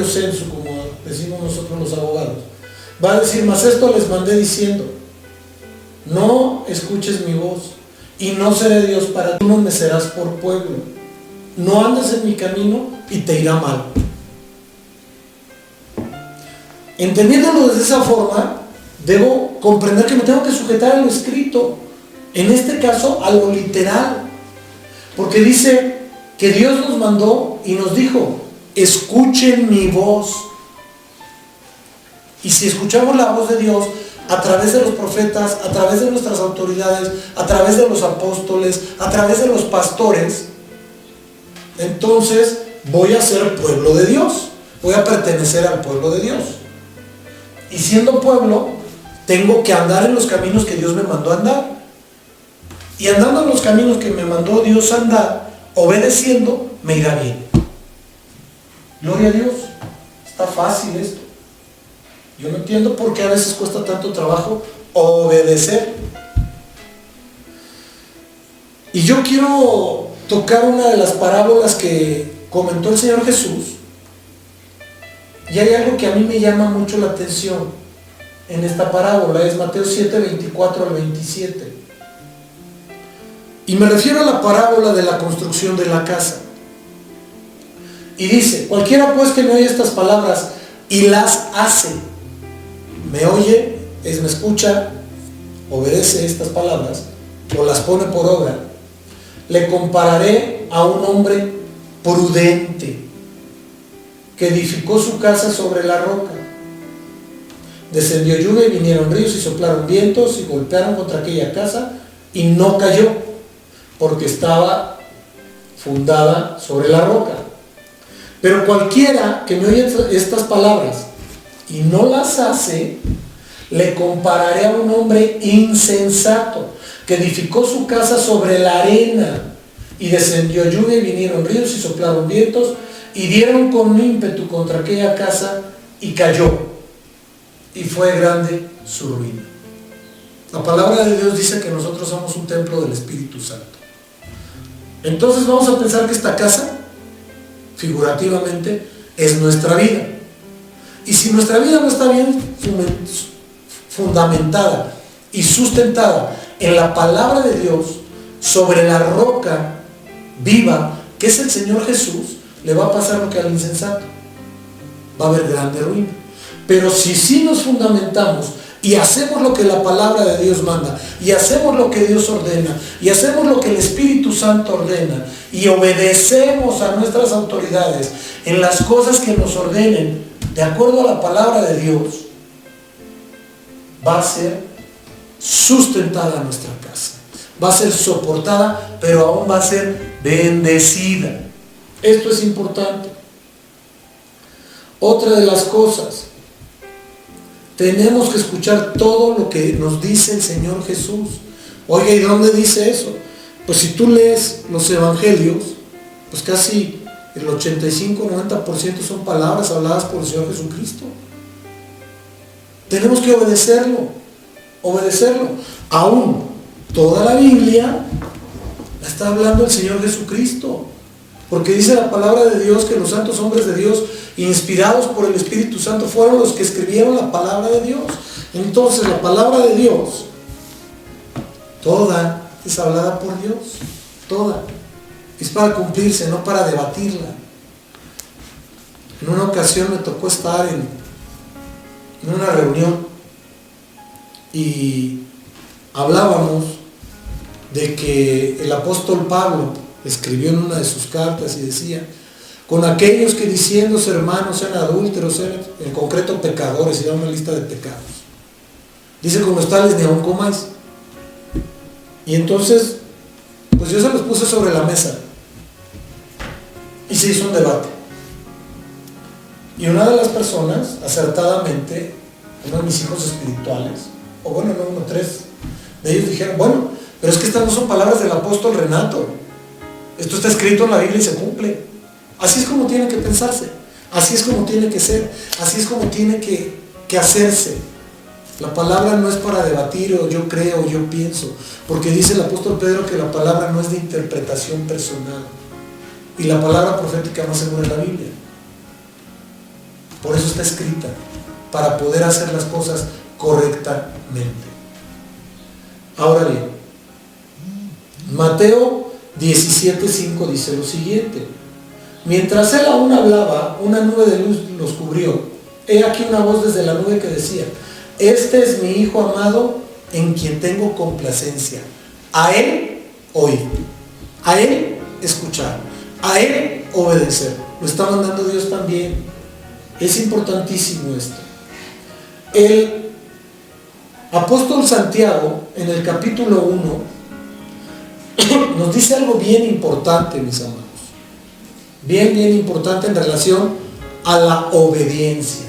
sensu, como decimos nosotros los abogados, va a decir: mas esto les mandé diciendo, no escuches mi voz, y no seré Dios para ti, no me serás por pueblo, no andes en mi camino y te irá mal. Entendiéndolo desde esa forma, debo comprender que me tengo que sujetar a lo escrito, en este caso a lo literal, porque dice que Dios nos mandó y nos dijo: escuchen mi voz. Y si escuchamos la voz de Dios a través de los profetas, a través de nuestras autoridades, a través de los apóstoles, a través de los pastores, entonces voy a ser pueblo de Dios, voy a pertenecer al pueblo de Dios. Y siendo pueblo, tengo que andar en los caminos que Dios me mandó a andar. Y andando en los caminos que me mandó Dios a andar, obedeciendo, me irá bien. Gloria a Dios. Está fácil esto. Yo no entiendo por qué a veces cuesta tanto trabajo obedecer. Y yo quiero tocar una de las parábolas que comentó el Señor Jesús. Y hay algo que a mí me llama mucho la atención en esta parábola. Es Mateo 7, 24 al 27. Y me refiero a la parábola de la construcción de la casa. Y dice: cualquiera pues que me oye estas palabras y las hace, me oye, me escucha, obedece estas palabras, o las pone por obra, le compararé a un hombre prudente que edificó su casa sobre la roca. Descendió lluvia y vinieron ríos y soplaron vientos y golpearon contra aquella casa y no cayó, porque estaba fundada sobre la roca. Pero cualquiera que me oye estas palabras y no las hace, le compararé a un hombre insensato que edificó su casa sobre la arena, y descendió lluvia y vinieron ríos y soplaron vientos y dieron con ímpetu contra aquella casa y cayó, y fue grande su ruina. La palabra de Dios dice que nosotros somos un templo del Espíritu Santo. Entonces vamos a pensar que esta casa, figurativamente, es nuestra vida. Y si nuestra vida no está bien fundamentada y sustentada en la palabra de Dios, sobre la roca viva, que es el Señor Jesús, le va a pasar lo que al insensato. Va a haber grande ruina. Pero si sí nos fundamentamos y hacemos lo que la palabra de Dios manda, y hacemos lo que Dios ordena, y hacemos lo que el Espíritu Santo ordena, y obedecemos a nuestras autoridades en las cosas que nos ordenen, de acuerdo a la palabra de Dios, va a ser sustentada nuestra casa, va a ser soportada, pero aún va a ser bendecida. Esto es importante. Otra de las cosas, tenemos que escuchar todo lo que nos dice el Señor Jesús. Oiga, ¿y dónde dice eso? Pues si tú lees los evangelios, pues casi el 85-90% son palabras habladas por el Señor Jesucristo. Tenemos que obedecerlo. Aún toda la Biblia la está hablando el Señor Jesucristo, porque dice la palabra de Dios que los santos hombres de Dios, inspirados por el Espíritu Santo, fueron los que escribieron la palabra de Dios. Entonces la palabra de Dios, toda es hablada por Dios, toda es para cumplirse, no para debatirla. En una ocasión me tocó estar en una reunión y hablábamos de que el apóstol Pablo escribió en una de sus cartas y decía: con aquellos que diciéndose hermanos sean adúlteros, sean en concreto pecadores, y da una lista de pecados. Dice: con los tales ni aun comáis. Y entonces, pues yo se los puse sobre la mesa y se hizo un debate. Y una de las personas, acertadamente, uno de mis hijos espirituales, o bueno, no, uno, tres de ellos dijeron: bueno, pero es que estas no son palabras del apóstol Renato, esto está escrito en la Biblia y se cumple. Así es como tiene que pensarse, así es como tiene que ser, así es como tiene que hacerse. La palabra no es para debatir o yo creo o yo pienso, porque dice el apóstol Pedro que la palabra no es de interpretación personal, y la palabra profética no se muere en la Biblia. Por eso está escrita, para poder hacer las cosas correctamente. Ahora bien, Mateo 17:5 dice lo siguiente: mientras él aún hablaba, una nube de luz los cubrió. He aquí una voz desde la nube que decía: este es mi Hijo amado, en quien tengo complacencia. A él oír, a él escuchar, a él obedecer. Lo está mandando Dios también. Es importantísimo esto. El apóstol Santiago, en el capítulo 1, nos dice algo bien importante, mis amados. Bien importante en relación a la obediencia.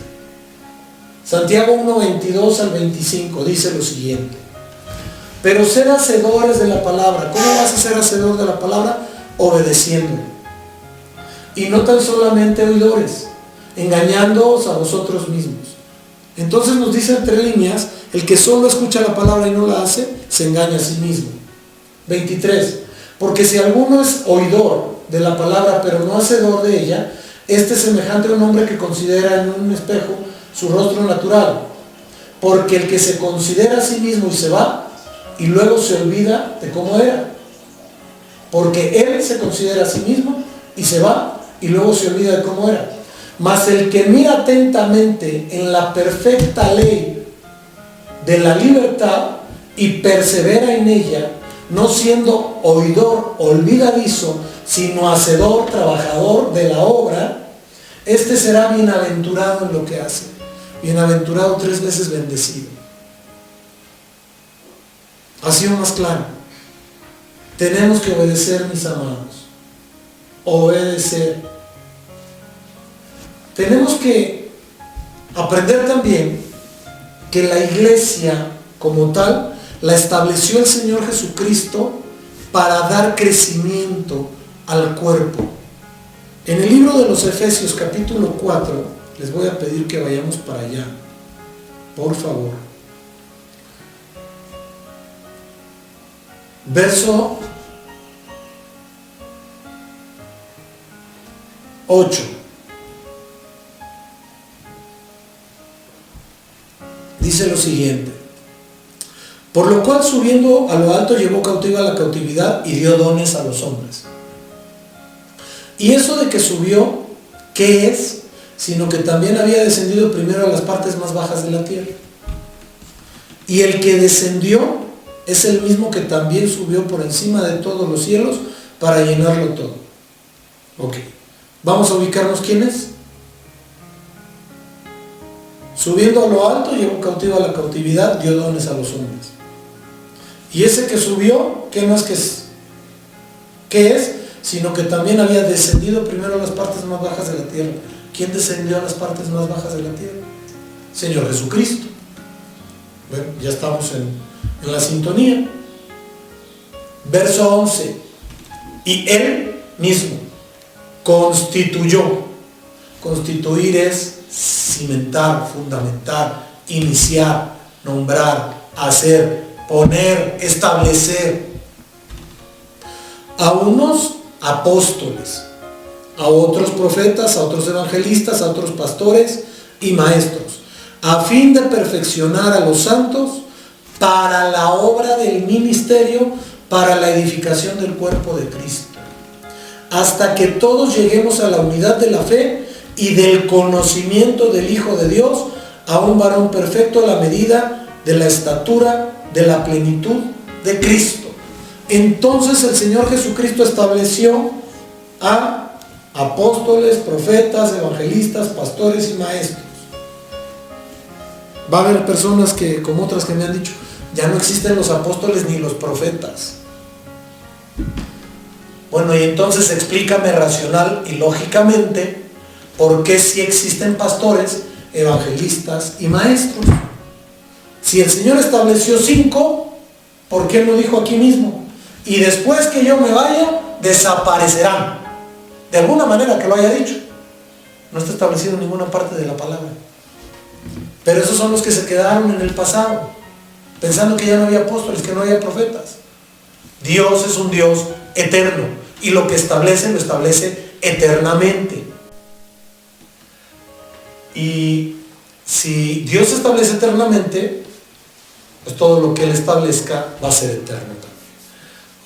Santiago 1:22 al 25 dice lo siguiente: pero sed hacedores de la palabra. ¿Cómo vas a ser hacedor de la palabra? Obedeciendo. Y no tan solamente oidores, engañándoos a vosotros mismos. Entonces nos dice entre líneas: el que solo escucha la palabra y no la hace, se engaña a sí mismo. 23. Porque si alguno es oidor de la palabra, pero no hacedor de ella, este es semejante a un hombre que considera en un espejo su rostro natural. Porque el que se considera a sí mismo y se va, y luego se olvida de cómo era. Porque él se considera a sí mismo y se va, y luego se olvida de cómo era. Mas el que mira atentamente en la perfecta ley de la libertad y persevera en ella, no siendo oidor olvidadizo, sino hacedor, trabajador de la obra, este será bienaventurado en lo que hace. Bienaventurado 3 veces bendecido. Ha sido más claro. Tenemos que obedecer, mis amados. Obedecer. Tenemos que aprender también que la iglesia como tal la estableció el Señor Jesucristo para dar crecimiento al cuerpo. En el libro de los Efesios capítulo 4, les voy a pedir que vayamos para allá, por favor. Verso 8. dice lo siguiente: por lo cual subiendo a lo alto llevó cautiva la cautividad y dio dones a los hombres. Y eso de que subió, ¿qué es? Sino que también había descendido primero a las partes más bajas de la tierra. Y el que descendió es el mismo que también subió por encima de todos los cielos para llenarlo todo. Ok, vamos a ubicarnos quién es. Subiendo a lo alto llevó cautiva la cautividad, dio dones a los hombres. Y ese que subió, ¿qué no es que es? ¿Qué es? Sino que también había descendido primero a las partes más bajas de la tierra. ¿Quién descendió a las partes más bajas de la tierra? Señor Jesucristo. Bueno, ya estamos en la sintonía. Verso 11. Y Él mismo constituyó. Constituir es cimentar, fundamentar, iniciar, nombrar, hacer, poner, establecer. A unos apóstoles, a otros profetas, a otros evangelistas, a otros pastores y maestros, a fin de perfeccionar a los santos para la obra del ministerio, para la edificación del cuerpo de Cristo, hasta que todos lleguemos a la unidad de la fe y del conocimiento del Hijo de Dios, a un varón perfecto a la medida de la estatura de la plenitud de Cristo. Entonces el Señor Jesucristo estableció a apóstoles, profetas, evangelistas, pastores y maestros. Va a haber personas que, como otras que me han dicho, ya no existen los apóstoles ni los profetas. Bueno, y entonces explícame racional y lógicamente por qué sí existen pastores, evangelistas y maestros. Si el Señor estableció 5, ¿por qué no dijo aquí mismo? Y después que yo me vaya, desaparecerán. De alguna manera que lo haya dicho. No está establecido en ninguna parte de la palabra. Pero esos son los que se quedaron en el pasado, pensando que ya no había apóstoles, que no había profetas. Dios es un Dios eterno. Y lo que establece, lo establece eternamente. Y si Dios establece eternamente, pues todo lo que Él establezca va a ser eterno también.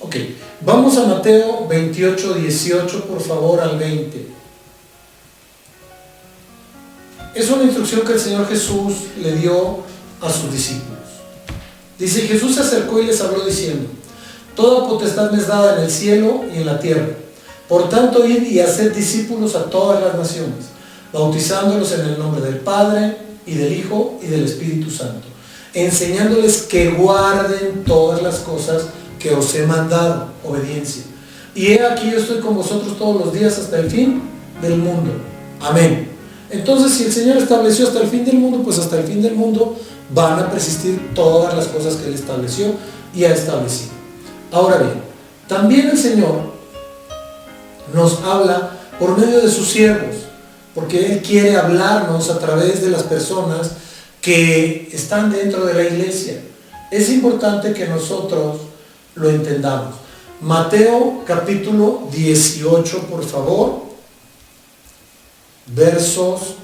Ok, vamos a Mateo 28, 18, por favor, al 20. Es una instrucción que el Señor Jesús le dio a sus discípulos. Dice: Jesús se acercó y les habló diciendo: toda potestad me es dada en el cielo y en la tierra. Por tanto, id y haced discípulos a todas las naciones, bautizándolos en el nombre del Padre, y del Hijo, y del Espíritu Santo, enseñándoles que guarden todas las cosas que os he mandado. Obediencia. Y he aquí, yo estoy con vosotros todos los días hasta el fin del mundo. Amén. Entonces, si el Señor estableció hasta el fin del mundo, pues hasta el fin del mundo van a persistir todas las cosas que Él estableció y ha establecido. Ahora bien, también el Señor nos habla por medio de sus siervos, porque Él quiere hablarnos a través de las personas que están dentro de la iglesia. Es importante que nosotros lo entendamos. Mateo capítulo 18, por favor, versos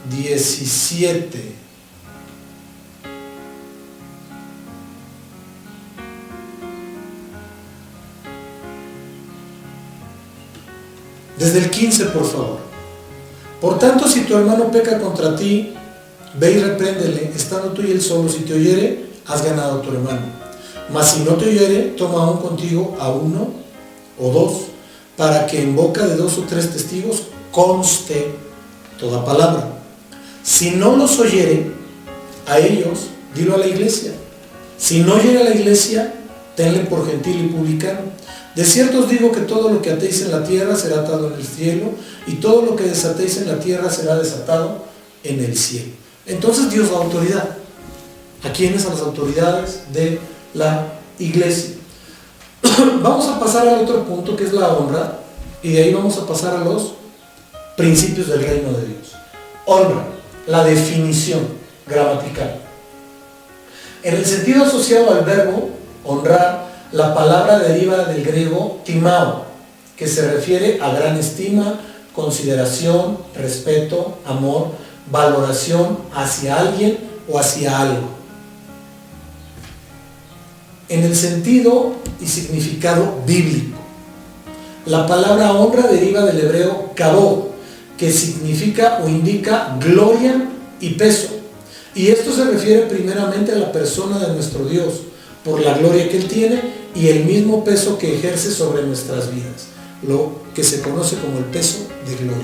17. Desde el 15, por favor. Por tanto, si tu hermano peca contra ti, ve y repréndele, estando tú y él solo. Si te oyere, has ganado a tu hermano. Mas si no te oyere, toma aún contigo a 1 o 2, para que en boca de 2 o 3 testigos conste toda palabra. Si no los oyere a ellos, dilo a la iglesia. Si no oyere a la iglesia, tenle por gentil y publicano. De cierto os digo que todo lo que atéis en la tierra será atado en el cielo, y todo lo que desatéis en la tierra será desatado en el cielo. Entonces Dios da autoridad. ¿A quiénes? A las autoridades de la iglesia. Vamos a pasar al otro punto, que es la honra, y de ahí vamos a pasar a los principios del reino de Dios. Honra, la definición gramatical. En el sentido asociado al verbo honrar, la palabra deriva del griego timao, que se refiere a gran estima, consideración, respeto, amor, valoración hacia alguien o hacia algo. En el sentido y significado bíblico, la palabra honra deriva del hebreo kabod, que significa o indica gloria y peso. Y esto se refiere primeramente a la persona de nuestro Dios, por la gloria que Él tiene y el mismo peso que ejerce sobre nuestras vidas, lo que se conoce como el peso de gloria.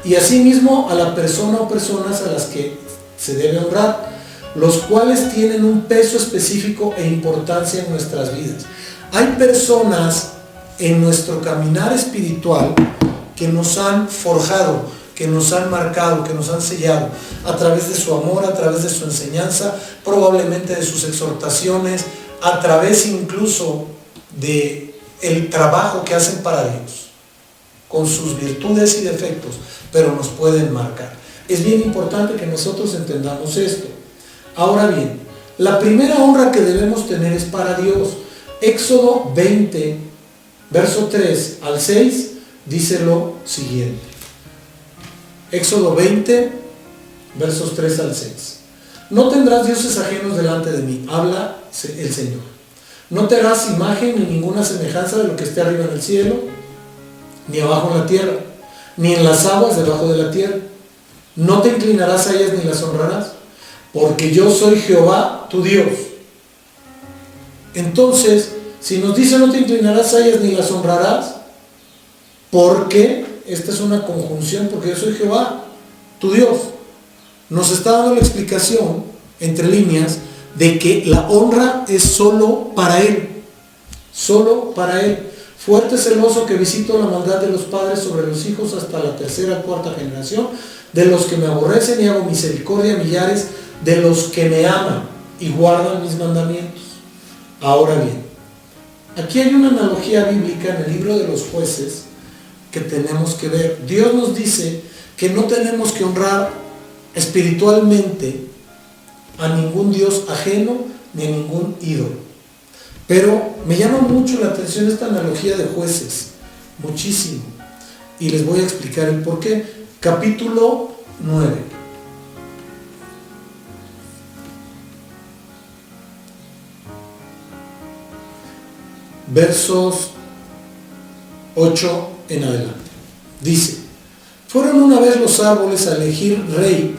Y asimismo a la persona o personas a las que se debe honrar, los cuales tienen un peso específico e importancia en nuestras vidas. Hay personas en nuestro caminar espiritual que nos han forjado, que nos han marcado, que nos han sellado a través de su amor, a través de su enseñanza, probablemente de sus exhortaciones, a través incluso de el trabajo que hacen para Dios, con sus virtudes y defectos, pero nos pueden marcar. Es bien importante que nosotros entendamos esto. Ahora bien, la primera honra que debemos tener es para Dios. Éxodo 20, verso 3 al 6, dice lo siguiente. Éxodo 20, versos 3 al 6. No tendrás dioses ajenos delante de mí, habla el Señor. No te harás imagen ni ninguna semejanza de lo que esté arriba en el cielo, ni abajo en la tierra, ni en las aguas debajo de la tierra. No te inclinarás a ellas ni las honrarás, porque yo soy Jehová, tu Dios. Entonces, si nos dice no te inclinarás a ellas ni las honrarás, porque esta es una conjunción, porque yo soy Jehová, tu Dios. Nos está dando la explicación, entre líneas, de que la honra es solo para Él. Solo para Él. Fuerte celoso que visito la maldad de los padres sobre los hijos hasta la tercera, cuarta generación, de los que me aborrecen y hago misericordia a millares, de los que me aman y guardan mis mandamientos. Ahora bien, aquí hay una analogía bíblica en el libro de los Jueces que tenemos que ver. Dios nos dice que no tenemos que honrar espiritualmente a ningún Dios ajeno ni a ningún ídolo. Pero me llama mucho la atención esta analogía de Jueces, muchísimo. Y les voy a explicar el por qué. Capítulo 9. Versos 8 en adelante. Dice: fueron una vez los árboles a elegir rey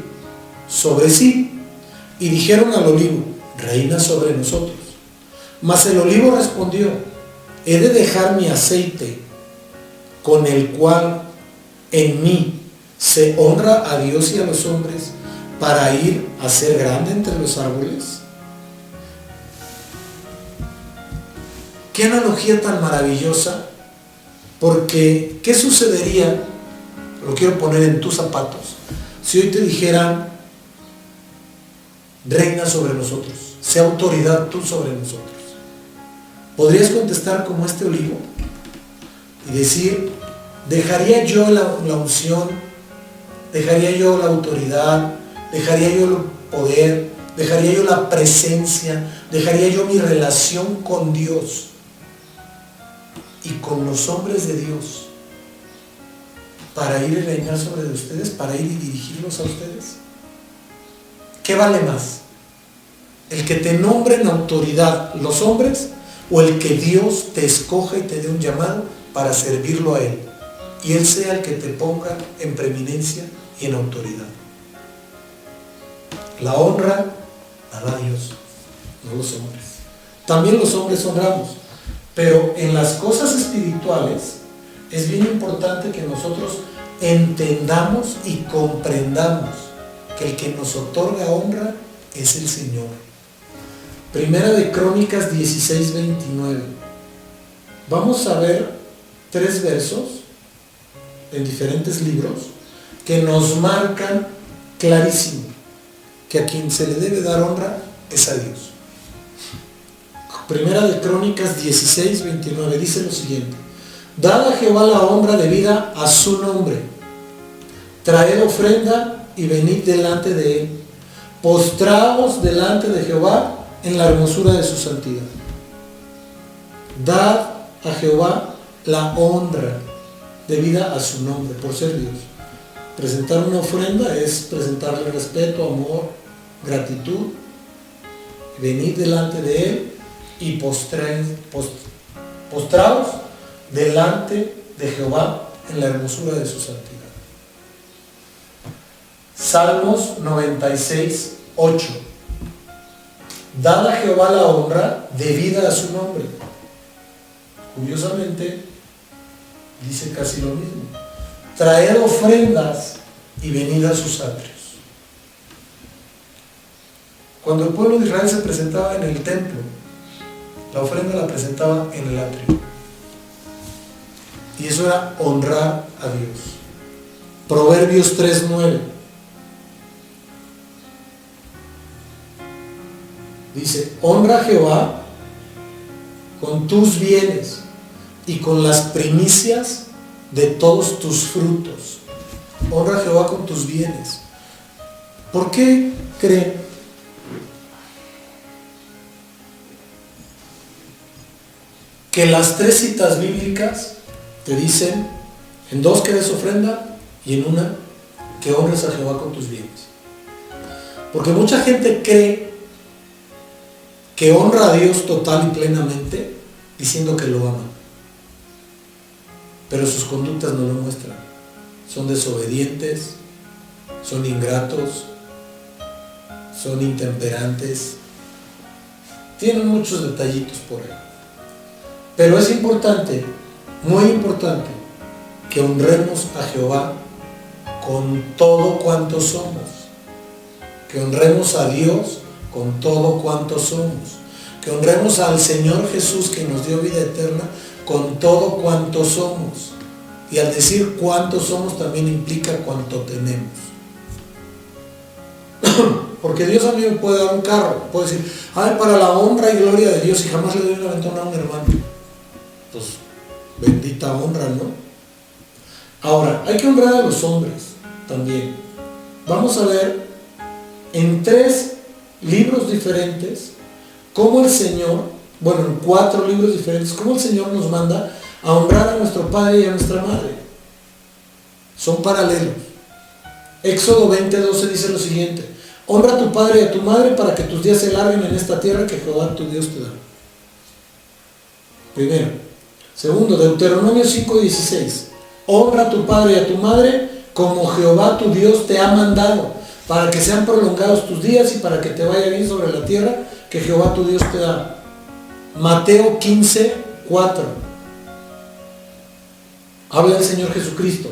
sobre sí, y dijeron al olivo: reina sobre nosotros. Mas el olivo respondió: he de dejar mi aceite, con el cual en mí se honra a Dios y a los hombres, para ir a ser grande entre los árboles. Qué analogía tan maravillosa, porque ¿qué sucedería? Lo quiero poner en tus zapatos. Si hoy te dijeran: reina sobre nosotros, sea autoridad tú sobre nosotros, ¿podrías contestar como este olivo y decir: dejaría yo la unción, dejaría yo la autoridad, dejaría yo el poder, dejaría yo la presencia, dejaría yo mi relación con Dios y con los hombres de Dios para ir a reinar sobre ustedes, para ir y dirigirlos a ustedes? ¿Qué vale más? ¿El que te nombren autoridad los hombres, o el que Dios te escoja y te dé un llamado para servirlo a Él, y Él sea el que te ponga en preeminencia y en autoridad? La honra la da Dios, no los hombres. También los hombres honramos, pero en las cosas espirituales es bien importante que nosotros entendamos y comprendamos que el que nos otorga honra es el Señor. Primera de Crónicas 16, 29. Vamos a ver 3 versos en diferentes libros que nos marcan clarísimo que a quien se le debe dar honra es a Dios. Primera de Crónicas 16, 29 dice lo siguiente: dad a Jehová la honra debida a su nombre, traed ofrenda y venid delante de Él, postraos delante de Jehová en la hermosura de su santidad. Dad a Jehová la honra debida a su nombre, por ser Dios. Presentar una ofrenda es presentarle respeto, amor, gratitud, venir delante de Él y postrados delante de Jehová en la hermosura de su santidad. Salmos 96, 8. Dad a Jehová la honra debida a su nombre. Curiosamente, dice casi lo mismo. Traed ofrendas y venid a sus atrios. Cuando el pueblo de Israel se presentaba en el templo, la ofrenda la presentaba en el atrio. Y eso era honrar a Dios. Proverbios 3:9. Dice, honra a Jehová con tus bienes y con las primicias de todos tus frutos. Honra a Jehová con tus bienes. ¿Por qué creen que las 3 citas bíblicas te dicen, en 2 que des ofrenda y en una que honres a Jehová con tus bienes? Porque mucha gente cree que honra a Dios total y plenamente diciendo que lo ama, pero sus conductas no lo muestran. Son desobedientes, son ingratos, son intemperantes, tienen muchos detallitos por ahí. Pero es importante, muy importante, que honremos a Jehová con todo cuanto somos, que honremos a Dios con todo cuanto somos, que honremos al Señor Jesús que nos dio vida eterna con todo cuanto somos. Y al decir cuánto somos también implica cuánto tenemos. Porque Dios a mí me puede dar un carro, puede decir, ay, para la honra y gloria de Dios, y jamás le doy una ventana a un hermano. Pues bendita honra, ¿no? Ahora, hay que honrar a los hombres también. Vamos a ver en 3 libros diferentes cómo el Señor, bueno, en 4 libros diferentes, cómo el Señor nos manda a honrar a nuestro padre y a nuestra madre. Son paralelos. Éxodo 20:12 dice lo siguiente: honra a tu padre y a tu madre para que tus días se larguen en esta tierra que Jehová tu Dios te da. Primero. Segundo, Deuteronomio 5:16. Honra a tu padre y a tu madre como Jehová tu Dios te ha mandado, para que sean prolongados tus días y para que te vaya bien sobre la tierra que Jehová tu Dios te da. Mateo 15:4. Habla el Señor Jesucristo.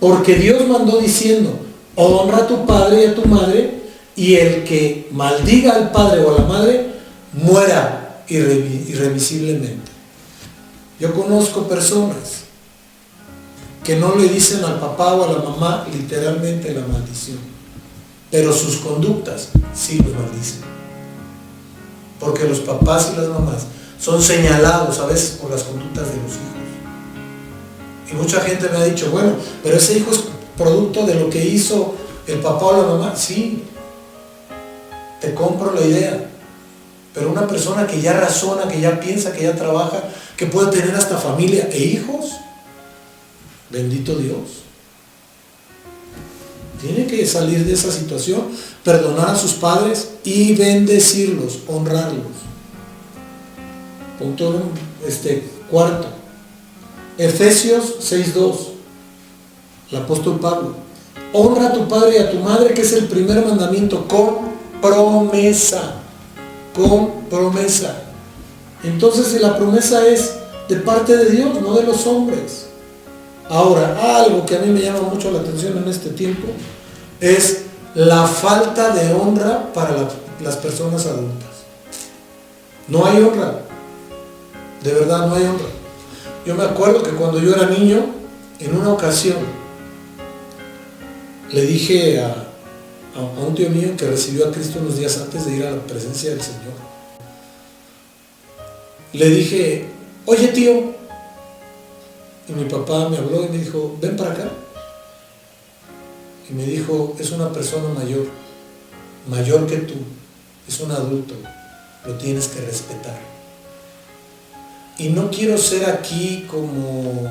Porque Dios mandó diciendo, honra a tu padre y a tu madre, y el que maldiga al padre o a la madre, muera irremisiblemente. Yo conozco personas que no le dicen al papá o a la mamá literalmente la maldición, pero sus conductas sí los maldicen. Porque los papás y las mamás son señalados a veces por las conductas de los hijos. Y mucha gente me ha dicho, bueno, pero ese hijo es producto de lo que hizo el papá o la mamá. Sí, te compro la idea. Pero una persona que ya razona, que ya piensa, que ya trabaja, que puede tener hasta familia e hijos, bendito Dios, tiene que salir de esa situación, perdonar a sus padres y bendecirlos, honrarlos. Punto cuarto. Efesios 6:2. El apóstol Pablo. Honra a tu padre y a tu madre, que es el primer mandamiento, con promesa. Con promesa. Entonces la promesa es de parte de Dios, no de los hombres. Ahora, algo que a mí me llama mucho la atención en este tiempo es la falta de honra para las personas adultas. No hay honra. De verdad, no hay honra. Yo me acuerdo que cuando yo era niño, en una ocasión, le dije a un tío mío que recibió a Cristo unos días antes de ir a la presencia del Señor. Le dije, oye tío, y mi papá me habló y me dijo, ven para acá. Y me dijo, es una persona mayor que tú, es un adulto, lo tienes que respetar. Y no quiero ser aquí como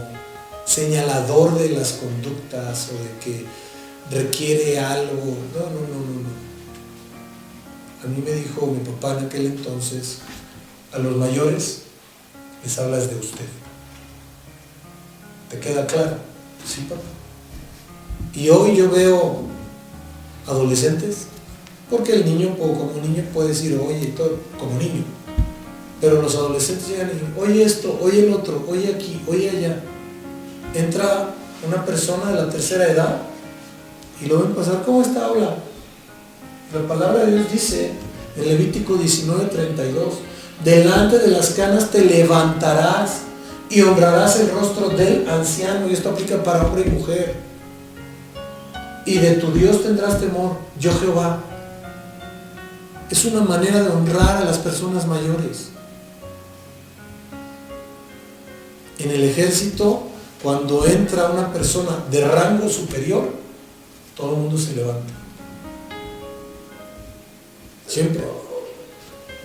señalador de las conductas o de que requiere algo. No. A mí me dijo mi papá en aquel entonces, a los mayores les hablas de usted. ¿Te queda claro? Sí, papá. Y hoy yo veo adolescentes, porque el niño, como niño, puede decir oye, todo, como niño. Pero los adolescentes llegan y oye esto, oye el otro, oye aquí, oye allá. Entra una persona de la tercera edad y lo ven pasar, ¿cómo está? Habla. La palabra de Dios dice en Levítico 19:32, delante de las canas te levantarás y honrarás el rostro del anciano, y esto aplica para hombre y mujer. Y de tu Dios tendrás temor, yo Jehová. Es una manera de honrar a las personas mayores. En el ejército, cuando entra una persona de rango superior, todo el mundo se levanta. Siempre.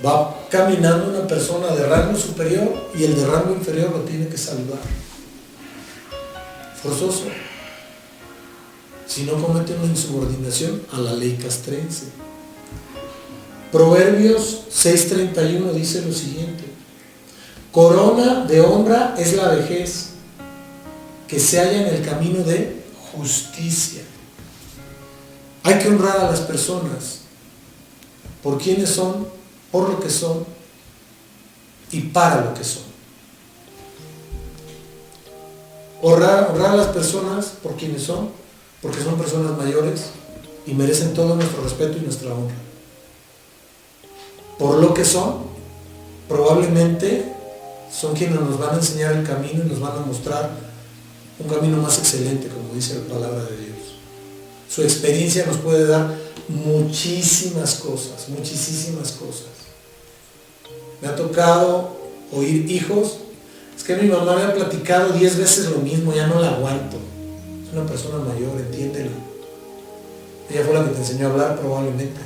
Va caminando una persona de rango superior y el de rango inferior lo tiene que saludar. Forzoso. Si no comete una insubordinación a la ley castrense. Proverbios 6:31 dice lo siguiente: corona de honra es la vejez, que se halla en el camino de justicia. Hay que honrar a las personas por quienes son, por lo que son y para lo que son. Honrar a las personas por quienes son, porque son personas mayores y merecen todo nuestro respeto y nuestra honra. Por lo que son, probablemente son quienes nos van a enseñar el camino y nos van a mostrar un camino más excelente, como dice la palabra de Dios. Su experiencia nos puede dar muchísimas cosas. Me ha tocado oír hijos, es que mi mamá me ha platicado 10 veces lo mismo, ya no la aguanto. Es una persona mayor, entiéndelo. Ella fue la que te enseñó a hablar probablemente.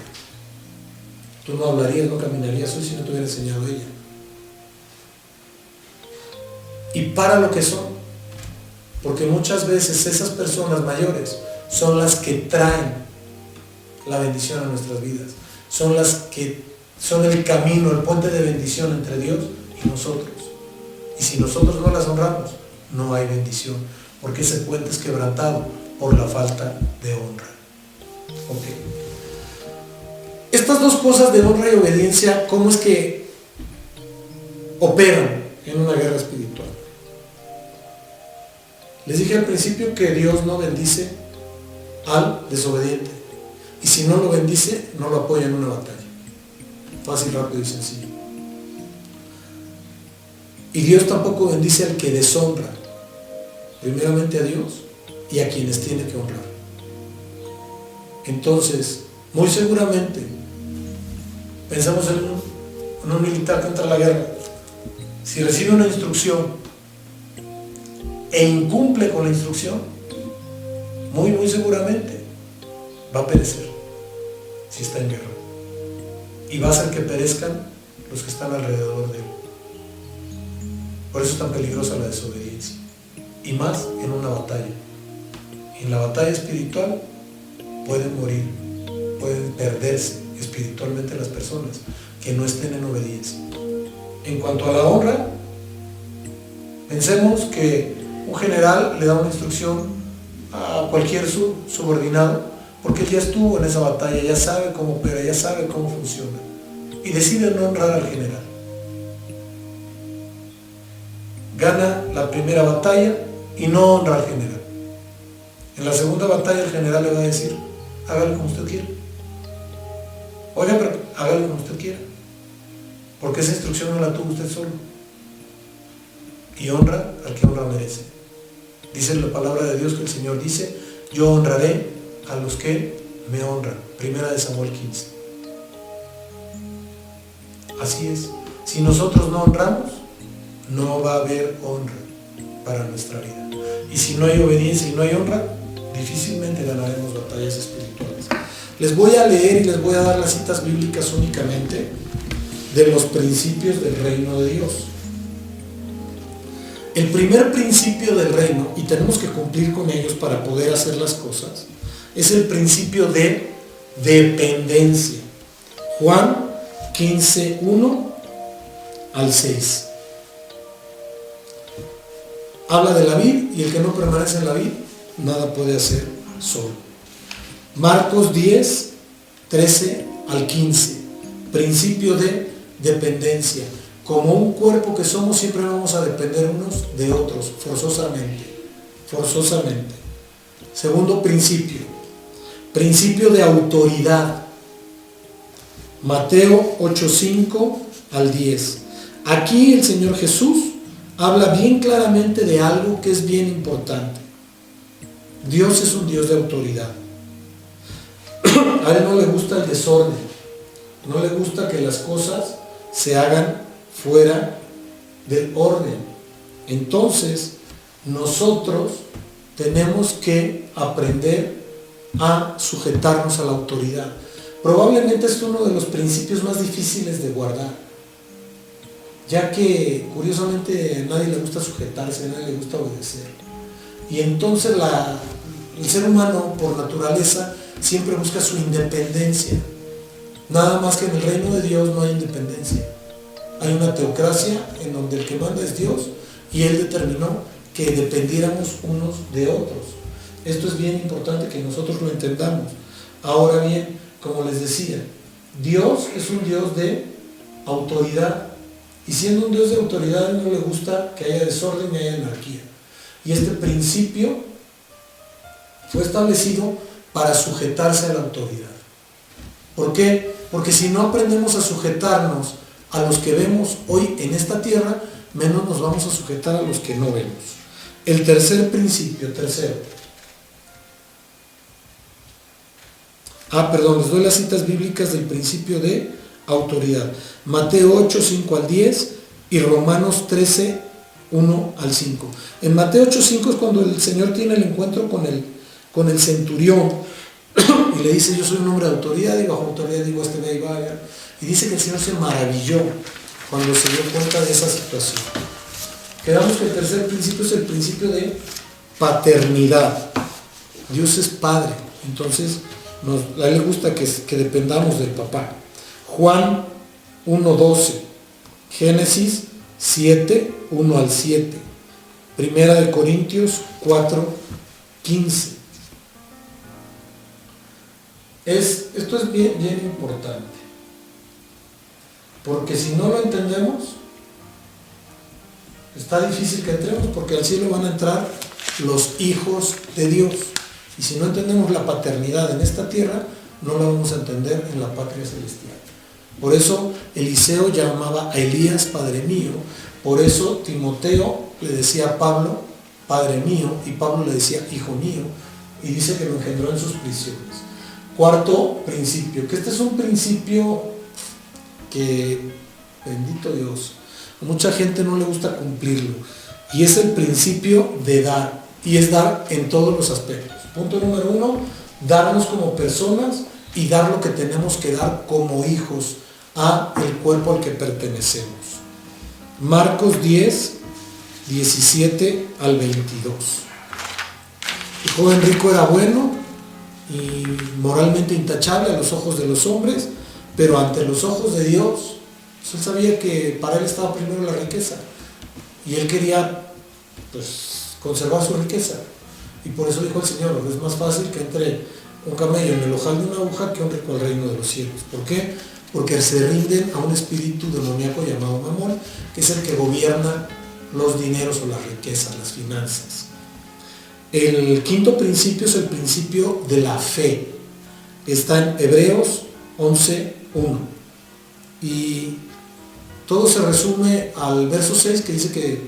Tú no hablarías, no caminarías hoy si no te hubiera enseñado ella. Y para lo que son, porque muchas veces esas personas mayores son las que traen la bendición a nuestras vidas, son las que son el camino, el puente de bendición entre Dios y nosotros. Y si nosotros no las honramos, no hay bendición, porque ese puente es quebrantado por la falta de honra. Okay. Estas dos cosas de honra y obediencia, ¿cómo es que operan en una guerra espiritual? Les dije al principio que Dios no bendice al desobediente, y si no lo bendice, no lo apoya en una batalla. Fácil, rápido y sencillo. Y Dios tampoco bendice al que deshonra, primeramente a Dios y a quienes tiene que honrar. Entonces, muy seguramente, pensamos en un militar que entra a la guerra. Si recibe una instrucción e incumple con la instrucción, muy seguramente va a perecer si está en guerra. Y va a hacer que perezcan los que están alrededor de él. Por eso es tan peligrosa la desobediencia. Y más en una batalla. En la batalla espiritual pueden morir, pueden perderse espiritualmente las personas que no estén en obediencia. En cuanto a la honra, pensemos que un general le da una instrucción a cualquier subordinado, porque él ya estuvo en esa batalla, ya sabe cómo opera, ya sabe cómo funciona, y decide no honrar al general. Gana la primera batalla y no honra al general. En la segunda batalla el general le va a decir: hágalo como usted quiera. Oiga, pero hágalo como usted quiera, porque esa instrucción no la tuvo usted solo. Y honra al que honra merece. Dice la palabra de Dios que el Señor dice: yo honraré a los que me honran. Primera de Samuel 15. Así es. Si nosotros no honramos, no va a haber honra para nuestra vida. Y si no hay obediencia y no hay honra, difícilmente ganaremos batallas espirituales. Les voy a leer y les voy a dar las citas bíblicas únicamente de los principios del reino de Dios. El primer principio del reino, y tenemos que cumplir con ellos para poder hacer las cosas, es el principio de dependencia. Juan 15, 1 al 6. Habla de la vid, y el que no permanece en la vid, nada puede hacer solo. Marcos 10, 13 al 15. Principio de dependencia. Como un cuerpo que somos, siempre vamos a depender unos de otros, forzosamente. Segundo principio, principio de autoridad. Mateo 8:5 al 10. Aquí el Señor Jesús habla bien claramente de algo que es bien importante. Dios es un Dios de autoridad. A Él no le gusta el desorden, no le gusta que las cosas se hagan fuera del orden. Entonces, nosotros tenemos que aprender a sujetarnos a la autoridad. Probablemente es uno de los principios más difíciles de guardar, ya que curiosamente a nadie le gusta sujetarse, a nadie le gusta obedecer. Y entonces el ser humano por naturaleza siempre busca su independencia. Nada más que en el reino de Dios no hay independencia. Hay una teocracia en donde el que manda es Dios, y Él determinó que dependiéramos unos de otros. Esto es bien importante que nosotros lo entendamos. Ahora bien, como les decía, Dios es un Dios de autoridad, y siendo un Dios de autoridad, a Él no le gusta que haya desorden ni haya anarquía. Y este principio fue establecido para sujetarse a la autoridad. ¿Por qué? Porque si no aprendemos a sujetarnos a los que vemos hoy en esta tierra, menos nos vamos a sujetar a los que no vemos. El tercer principio, les doy las citas bíblicas del principio de autoridad. Mateo 8, 5 al 10 y Romanos 13, 1 al 5. En Mateo 8, 5 es cuando el Señor tiene el encuentro con el centurión y le dice: yo soy un hombre de autoridad, y bajo autoridad digo ve y vaya. Y dice que el Señor se maravilló cuando se dio cuenta de esa situación. Quedamos que el tercer principio es el principio de paternidad. Dios es Padre, entonces a Él le gusta que dependamos del papá. Juan 1:12, Génesis 7, 1 al 7, Primera de Corintios 4:15. Esto es bien, bien importante, porque si no lo entendemos, está difícil que entremos, porque al cielo van a entrar los hijos de Dios. Y si no entendemos la paternidad en esta tierra, no la vamos a entender en la patria celestial. Por eso Eliseo llamaba a Elías Padre mío, por eso Timoteo le decía a Pablo Padre mío, y Pablo le decía Hijo mío, y dice que lo engendró en sus prisiones. Cuarto principio, que este es un principio que, bendito Dios, a mucha gente no le gusta cumplirlo, y es el principio de dar, y es dar en todos los aspectos. Punto número 1, darnos como personas y dar lo que tenemos que dar como hijos a el cuerpo al que pertenecemos. Marcos 10, 17 al 22. El joven rico era bueno y moralmente intachable a los ojos de los hombres, pero ante los ojos de Dios, él sabía que para él estaba primero la riqueza, y él quería conservar su riqueza, y por eso dijo el Señor: es más fácil que entre un camello en el ojal de una aguja que un rico al reino de los cielos. ¿Por qué? Porque se rinden a un espíritu demoníaco llamado Mamón, que es el que gobierna los dineros o las riquezas, las finanzas. El quinto principio es el principio de la fe. Está en Hebreos 11:1. Y todo se resume al verso 6, que dice que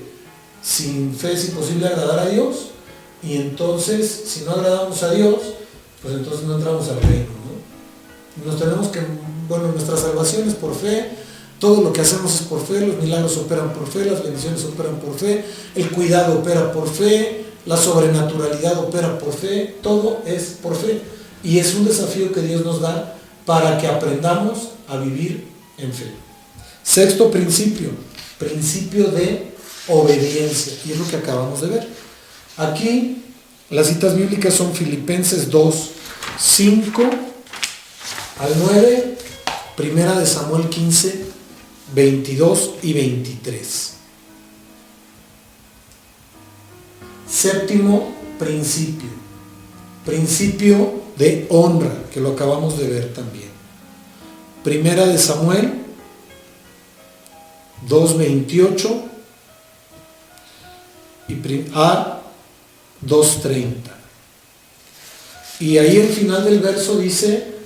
sin fe es imposible agradar a Dios, y entonces si no agradamos a Dios, pues entonces no entramos al reino, ¿no? Nos tenemos que, nuestra salvación es por fe, todo lo que hacemos es por fe, los milagros operan por fe, las bendiciones operan por fe, el cuidado opera por fe, la sobrenaturalidad opera por fe, todo es por fe, y es un desafío que Dios nos da para que aprendamos a vivir en fe. Sexto principio, principio de obediencia. Y es lo que acabamos de ver. Aquí las citas bíblicas son Filipenses 2, 5 al 9, Primera de Samuel 15, 22 y 23. Séptimo principio. Principio de honra, que lo acabamos de ver también. Primera de Samuel 2:28 y a 2:30. Y ahí el final del verso dice,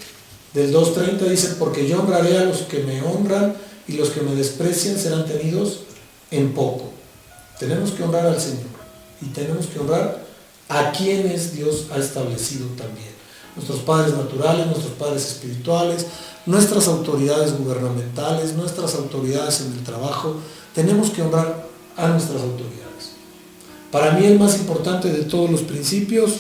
del 2:30 dice, porque yo honraré a los que me honran y los que me desprecian serán tenidos en poco. Tenemos que honrar al Señor y tenemos que honrar a quienes Dios ha establecido también. Nuestros padres naturales, nuestros padres espirituales, nuestras autoridades gubernamentales, nuestras autoridades en el trabajo. Tenemos que honrar a nuestras autoridades. Para mí el más importante de todos los principios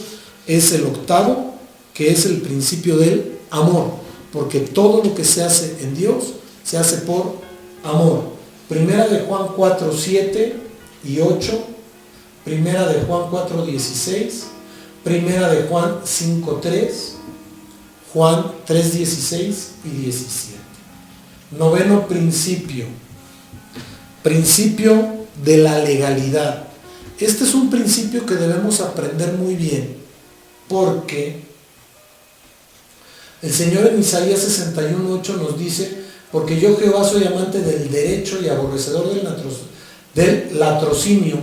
es el octavo, que es el principio del amor, porque todo lo que se hace en Dios se hace por amor. Primera de Juan 4, 7 y 8, Primera de Juan 4, 16, Primera de Juan 5, 3, Juan 3, 16 y 17. Noveno principio. Principio de la legalidad. Este es un principio que debemos aprender muy bien, porque el Señor en Isaías 61, 8 nos dice, porque yo Jehová soy amante del derecho y aborrecedor del latrocinio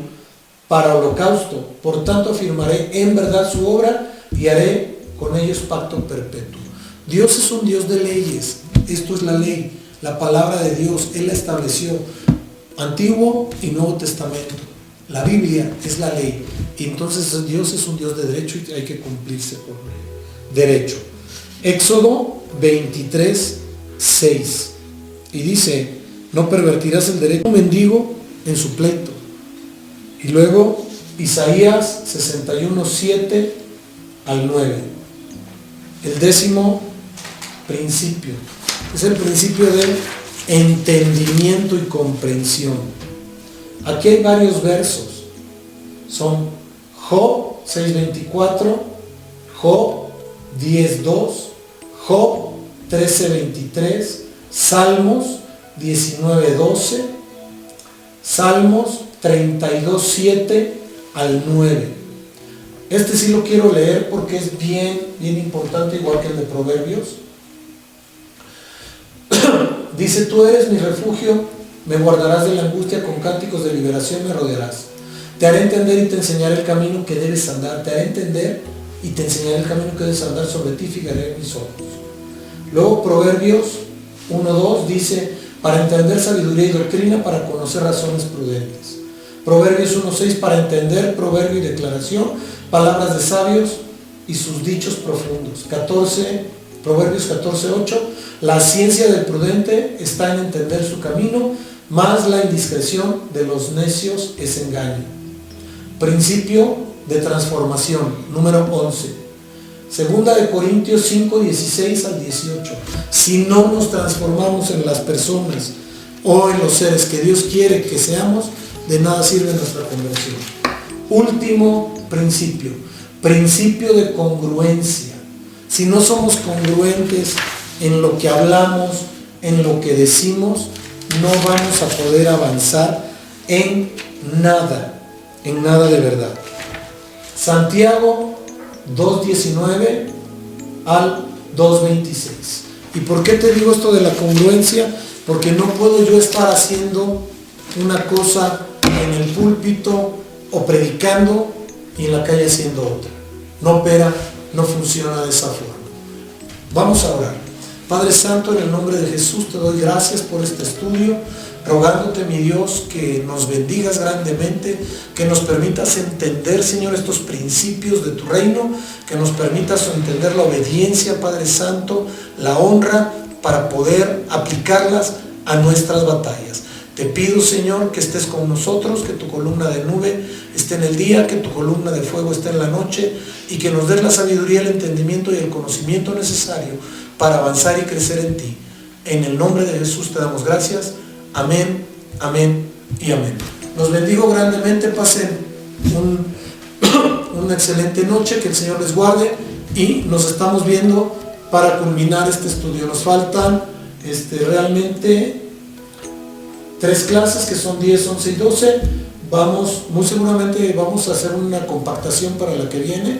para holocausto, por tanto afirmaré en verdad su obra y haré con ellos pacto perpetuo. Dios es un Dios de leyes, esto es la ley, la palabra de Dios, Él la estableció, Antiguo y Nuevo Testamento. La Biblia es la ley, y entonces Dios es un Dios de derecho y hay que cumplirse por derecho. Éxodo 23, 6, y dice, no pervertirás el derecho de un mendigo en su pleito. Y luego Isaías 61, 7 al 9. El décimo principio es el principio de entendimiento y comprensión. Aquí hay varios versos. Son Job 6:24, Job 10:2, Job 13:23, Salmos 19:12, Salmos 32:7 al 9. Este sí lo quiero leer porque es bien importante, igual que el de Proverbios. Dice, tú eres mi refugio, me guardarás de la angustia, con cánticos de liberación me rodearás. Te haré entender y te enseñaré el camino que debes andar. Te haré entender y te enseñaré el camino que debes andar, sobre ti fijaré mis ojos. Luego Proverbios 1:2 dice, para entender sabiduría y doctrina, para conocer razones prudentes. Proverbios 1:6, para entender proverbio y declaración, palabras de sabios y sus dichos profundos. Proverbios 14:8, la ciencia del prudente está en entender su camino, mas la indiscreción de los necios es engaño. Principio de transformación, número 11. Segunda de Corintios 5, 16 al 18. Si no nos transformamos en las personas o en los seres que Dios quiere que seamos, de nada sirve nuestra conversión. Último principio, principio de congruencia. Si no somos congruentes en lo que hablamos, en lo que decimos, no vamos a poder avanzar en nada de verdad. Santiago 2:19 al 2:26. ¿Y por qué te digo esto de la congruencia? Porque no puedo yo estar haciendo una cosa en el púlpito o predicando y en la calle haciendo otra. No opera, no funciona de esa forma. Vamos a orar. Padre Santo, en el nombre de Jesús te doy gracias por este estudio, rogándote, mi Dios, que nos bendigas grandemente, que nos permitas entender, Señor, estos principios de tu reino, que nos permitas entender la obediencia, Padre Santo, la honra, para poder aplicarlas a nuestras batallas. Te pido, Señor, que estés con nosotros, que tu columna de nube esté en el día, que tu columna de fuego esté en la noche, y que nos des la sabiduría, el entendimiento y el conocimiento necesario para avanzar y crecer en ti. En el nombre de Jesús te damos gracias. Amén, amén y amén. Los bendigo grandemente, pasen una excelente noche, que el Señor les guarde y nos estamos viendo para culminar este estudio. Nos faltan realmente 3 clases que son 10, 11 y 12. Muy seguramente vamos a hacer una compactación para la que viene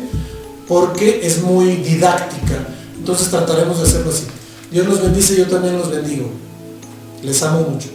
porque es muy didáctica, entonces trataremos de hacerlo así. Dios los bendice, yo también los bendigo. Les amo mucho.